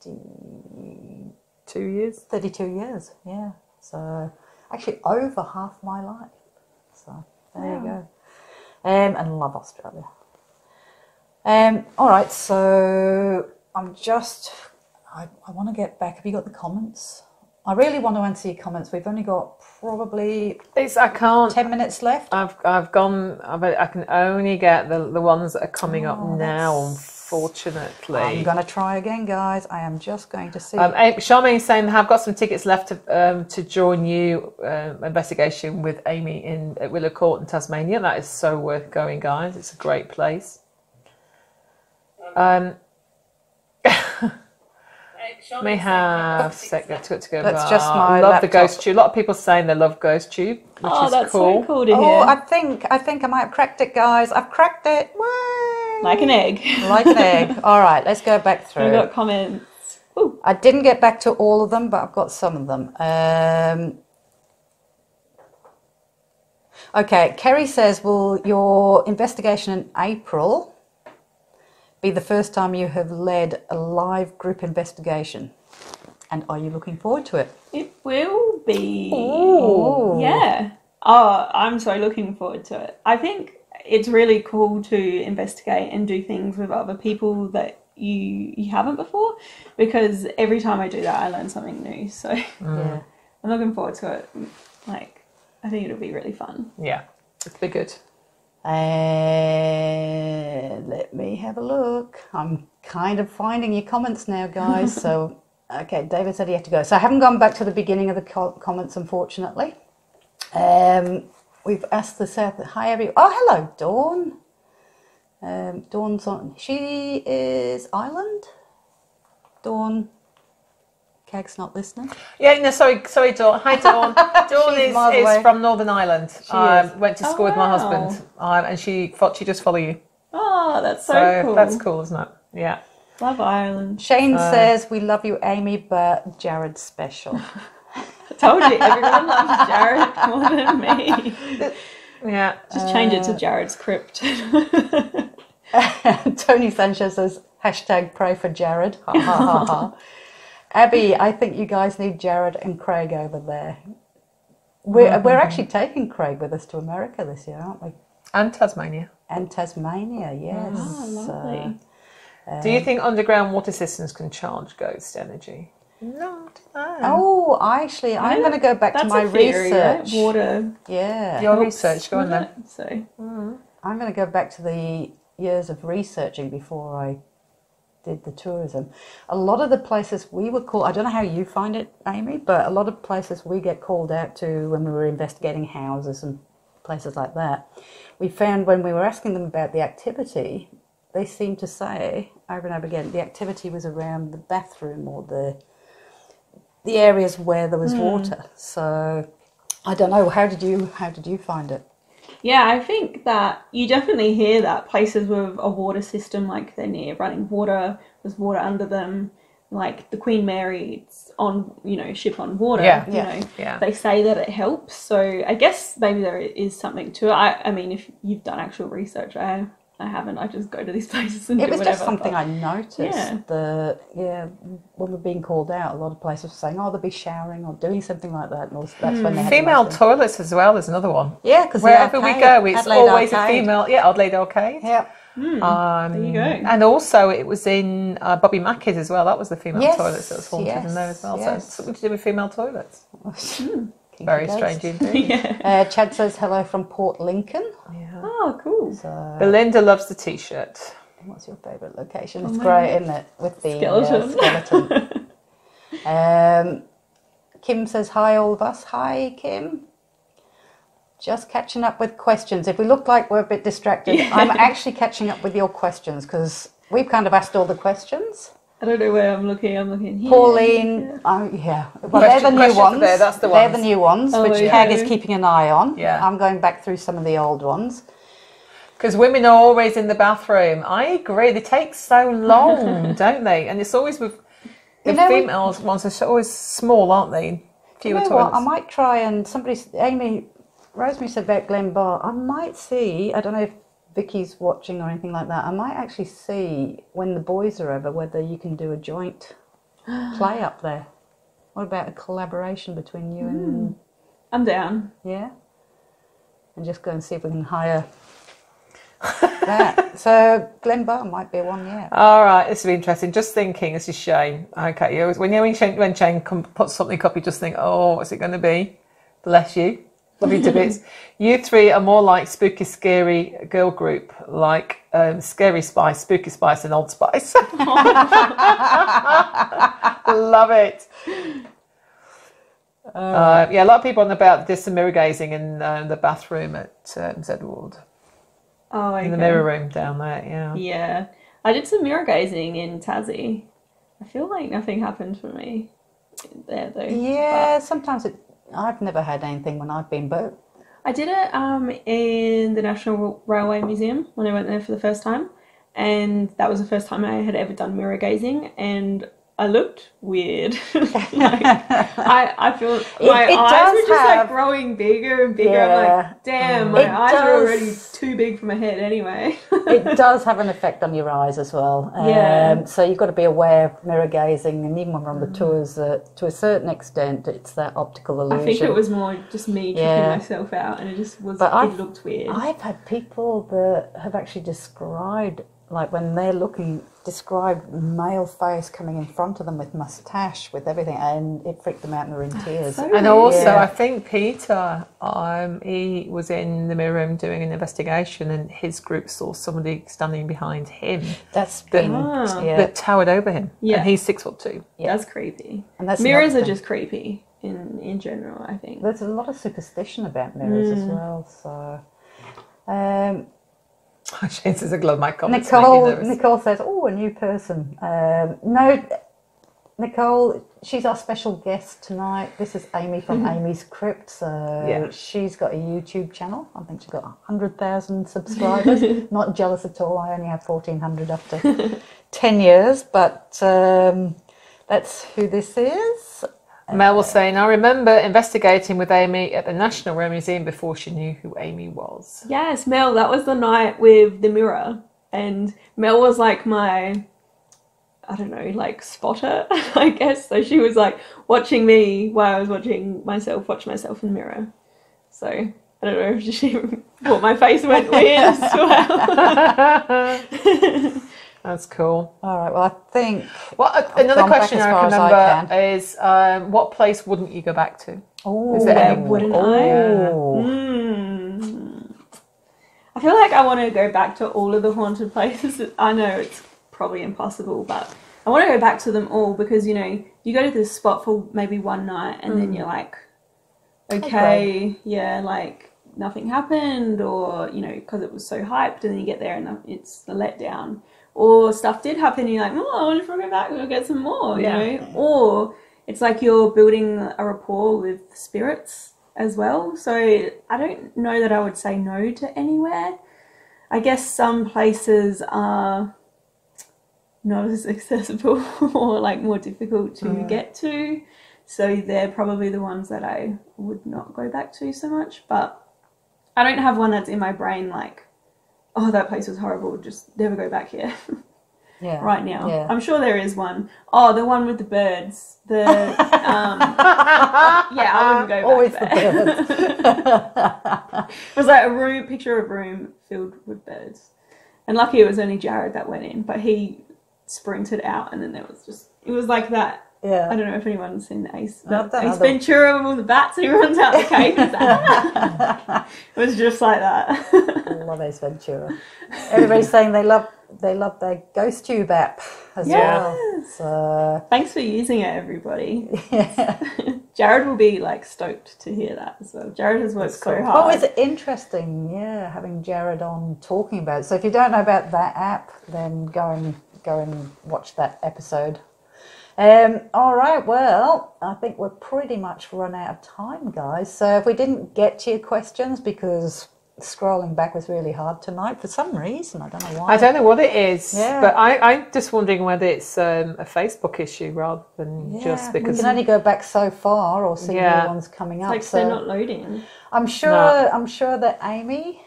2 years. 32 years. Yeah, so actually over half my life. So there you go. And love Australia. All right, so I want to get back. Have you got the comments? I really want to answer your comments. We've only got probably I can't. 10 minutes left. I've gone. I can only get the ones that are coming up now. Unfortunately, I'm going to try again, guys. I am just going to see. Charmaine's saying I've got some tickets left to join you investigation with Amy at Willow Court in Tasmania. That is so worth going, guys. It's a great place. May have to go. That's just my I love laptop. the Ghost Tube. A lot of people saying they love Ghost Tube, which is that's cool. so cool to hear. Oh, I think I might have cracked it, guys. I've cracked it. Way. Like an egg. Like an egg. All right, let's go back through. We've got comments. Ooh. I didn't get back to all of them, but I've got some of them. Okay, Kerry says, will your investigation in April be the first time you have led a live group investigation? And are you looking forward to it? It will be. Ooh. Yeah. Oh, I'm so looking forward to it. I think it's really cool to investigate and do things with other people that you haven't before, because every time I do that, I learn something new. So Yeah. I'm looking forward to it. Like, I think it'll be really fun. Yeah, it'll be good. And let me have a look. I'm kind of finding your comments now, guys. So, okay, David said he had to go. So I haven't gone back to the beginning of the comments, unfortunately. We've asked the South. Hi, everyone. Oh, hello, Dawn. Dawn's on. She is Ireland. Dawn. Keg's not listening. Yeah, no, sorry, Dawn. Hi, Dawn. Dawn She's miles is away. from Northern Ireland. She is. Went to school with my husband, and she just follow you. Oh, that's so cool. That's cool, isn't it? Yeah. Love Ireland. Shane says, we love you, Amy, but Jared's special. I told you, everyone loves Jared more than me. Yeah. Just change it to Jared's Crypt. Tony Sanchez says, hashtag pray for Jared. Ha ha ha ha. Abby, I think you guys need Jared and Craig over there. We're actually taking Craig with us to America this year, aren't we? And Tasmania. And Tasmania, yes. Oh, lovely. Do you think underground water systems can charge ghost energy? No. I'm going to go back to That's my a theory, right? research. Water. Yeah. Your research, go on then. So I'm going to go back to the years of researching before I did the tourism. A lot of the places we were called, I don't know how you find it, Amy, but a lot of places we get called out to when we were investigating houses and places like that, we found when we were asking them about the activity, they seemed to say over and over again the activity was around the bathroom or the areas where there was water. So I don't know, how did you find it? yeah, I think that you definitely hear that places with a water system, like they're near running water, there's water under them, like the Queen Mary's on, ship on water. Yeah. They say that it helps. So I guess maybe there is something to it. I mean, if you've done actual research, I haven't. I just go to these places and It do was whatever. just something I noticed. Yeah. When we're being called out, a lot of places were saying, "Oh, they'll be showering or doing something like that," and that's when they had Female the most- toilets as well is another one. Yeah, because Wherever we go, it's Adelaide always Arcade. a female. Yeah, Adelaide Arcade. Yeah. There you go. And also, it was in Bobby Mackey's as well. That was the female Yes, toilets that was haunted in there as well. yes. So it's something to do with female toilets. Kinky Very ghost. strange indeed. Yeah. Chad says hello from Port Lincoln. Oh, cool. So, Belinda loves the T-shirt. what's your favourite location? It's great, isn't it? With the Skeleton. skeleton. Kim says hi, all of us. Hi, Kim. Just catching up with questions. If we look like we're a bit distracted, I'm actually catching up with your questions because we've kind of asked all the questions. I don't know where I'm looking. I'm looking here. Pauline, well, they're the new Questions ones. there, that's the They're ones. the new ones, Oh, which yeah. Hag is keeping an eye on. Yeah. I'm going back through some of the old ones. Because women are always in the bathroom. I agree. They take so long, don't they? And it's always with the female ones are always small, aren't they? Fewer toilets. I might try and Rosemary said about Glen Bar. I might see, I don't know if Vicky's watching or anything like that, I might actually see when the boys are over whether you can do a joint play up there. What about a collaboration between you and... I'm down. Yeah? And just go and see if we can hire that. So Glen Bar might be one, yeah. All right, this will be interesting. Just thinking, this is Shane. Okay, when Shane puts something up, you just think, oh, what's it going to be? Bless you. Love you to bits. You three are more like spooky, scary girl group, like Scary Spice, Spooky Spice, and Old Spice. Love it. Yeah, a lot of people on about this mirror gazing in the bathroom at Zedward. Oh, okay. In the mirror room down there, yeah. Yeah. I did some mirror gazing in Tassie. I feel like nothing happened for me there, though. Yeah, sometimes I've never had anything when I've been, but... I did it in the National Railway Museum when I went there for the first time. And that was the first time I had ever done mirror gazing. And I looked weird. I feel my eyes were just like growing bigger and bigger. Yeah. I'm like, damn, my eyes are already too big for my head anyway. It does have an effect on your eyes as well. Yeah. So you've got to be aware of mirror gazing, and even when we're on the tours, to a certain extent, it's that optical illusion. I think it was more just me tricking myself out, and it just was. It looked weird. I've had people that have actually described, like when they're looking, described male face coming in front of them with moustache, with everything, and it freaked them out and they're in tears. So and also, I think Peter, he was in the mirror room doing an investigation, and his group saw somebody standing behind him. That's been that towered over him. Yeah, and he's 6'2". Yeah, that's creepy. And that's mirrors are just creepy in general, I think. There's a lot of superstition about mirrors as well. So. Shane says a glove my comments. Nicole says, "Oh, a new person." No, Nicole, she's our special guest tonight. This is Amy from Amy's Crypt. So she's got a YouTube channel. I think she's got 100,000 subscribers. Not jealous at all. I only have 1,400 after 10 years, but that's who this is. Mel was saying, I remember investigating with Amy at the National Railway Museum before she knew who Amy was. Yes, Mel, that was the night with the mirror. And Mel was like my, I don't know, like spotter, I guess. So she was like watching me while I was watching myself watch myself in the mirror. So I don't know if she thought my face went weird as well. That's cool. All right, well, I think... Well, another question I remember is, what place wouldn't you go back to? Oh, wouldn't I? I feel like I want to go back to all of the haunted places. I know it's probably impossible, but I want to go back to them all because, you know, you go to this spot for maybe one night and then you're like, okay, yeah, like nothing happened, or, you know, because it was so hyped, and then you get there and it's a letdown. Or stuff did happen and you're like, oh, I want to go back and get some more, you know? Or it's like you're building a rapport with spirits as well. So I don't know that I would say no to anywhere. I guess some places are not as accessible or like more difficult to get to. So they're probably the ones that I would not go back to so much. But I don't have one that's in my brain like, oh, that place was horrible, just never go back here. Right now. Yeah. I'm sure there is one. Oh, the one with the birds. The yeah, I wouldn't go back always there. The birds. It was like a picture of a room filled with birds. And lucky it was only Jared that went in, but he sprinted out and then there was just, it was like that. Yeah. I don't know if anyone's seen Ace Ventura with all the bats and he runs out the cave. It was just like that. I love Ace Ventura. Everybody's saying they love their ghost tube app as well. So thanks for using it, everybody. Yeah. Jared will be like stoked to hear that as well. Jared has worked so hard. Oh, it's interesting, having Jared on talking about it. So if you don't know about that app, then go and watch that episode. All right, well, I think we're pretty much run out of time, guys. So if we didn't get to your questions because scrolling back was really hard tonight for some reason. I don't know why. I don't know what it is, Yeah. but I'm just wondering whether it's a Facebook issue rather than just we because. can only go back so far or see Yeah. new ones coming up. Like so they're not loading. I'm sure that Amy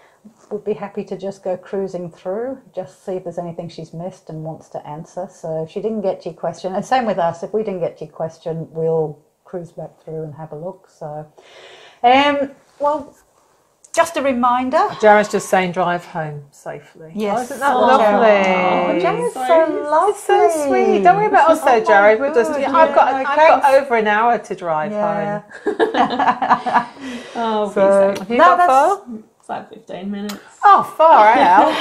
would be happy to just go cruising through, just see if there's anything she's missed and wants to answer. So if she didn't get to your question, and same with us, if we didn't get to your question, we'll cruise back through and have a look. So, well, just a reminder. Jared's just saying drive home safely. Yes. Oh, isn't that Oh, lovely? Jared's so so lovely. It's so sweet. Don't worry about us though, Oh my Jared. We're just. God, I've got thanks. over an hour to drive Yeah. home. Oh, So, Have you got far? it's like 15 minutes. Oh, far out.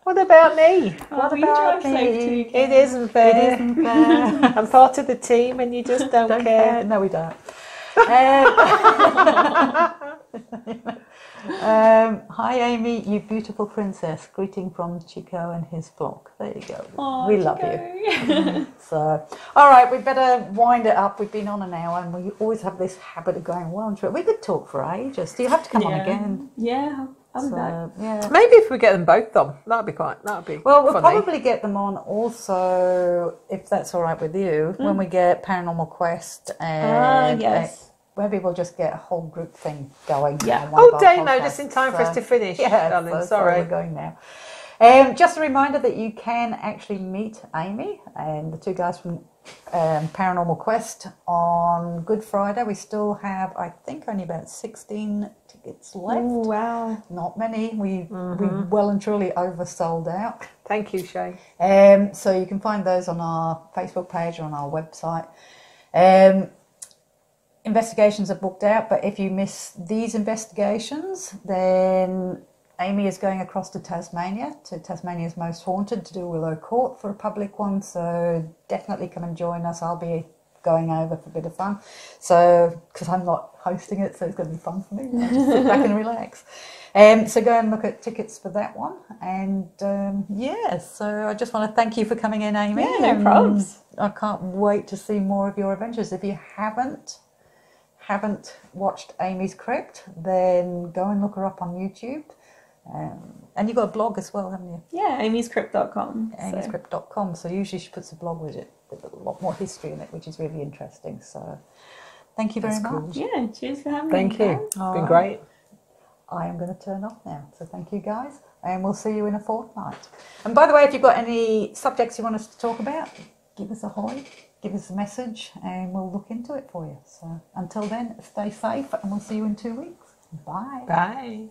What about me? What about you drive me? safe too. It isn't fair. It isn't fair. I'm part of the team, and you just don't care. No, we don't. Hi Amy, you beautiful princess. Greeting from Chico and his flock. There you go. Aw, we love Chico. you. So, all right, we better wind it up. We've been on an hour, and we always have this habit of going well and we could talk for ages. Do you have to come on again? Yeah, I'll be back. So, yeah. Maybe if we get them both on, that'd be Well, we'll funny. probably get them on also, if that's all right with you, when we get Paranormal Quest and yes. maybe we'll just get a whole group thing going. Yeah. on one of our Damo, podcasts. just in time for us to finish. Yeah, darling. so Sorry. we're going now. Just a reminder that you can actually meet Amy and the two guys from Paranormal Quest on Good Friday. We still have, I think, only about 16 tickets left. Oh, wow. Not many. We well and truly oversold out. Thank you, Shay. So you can find those on our Facebook page or on our website. Investigations are booked out, but if you miss these investigations, then Amy is going across to Tasmania's Most Haunted, to do Willow Court for a public one. So definitely come and join us. I'll be going over for a bit of fun. So, because I'm not hosting it, so it's going to be fun for me. I'll just sit back and relax. So go and look at tickets for that one. And so I just want to thank you for coming in, Amy. Yeah, no problems. I can't wait to see more of your adventures. If you haven't watched Amy's Crypt, then go and look her up on YouTube. And you've got a blog as well, haven't you? Yeah, amyscrypt.com. amyscrypt.com. So usually she puts a blog with it with a lot more history in it, which is really interesting. So thank you very much. Yeah, cheers for having me. Thank you. guys. It's been great. I am going to turn off now. So thank you guys, and we'll see you in a fortnight. And by the way, if you've got any subjects you want us to talk about, give us a hoy, give us a message, and we'll look into it for you. So until then, stay safe, and we'll see you in 2 weeks. Bye. Bye.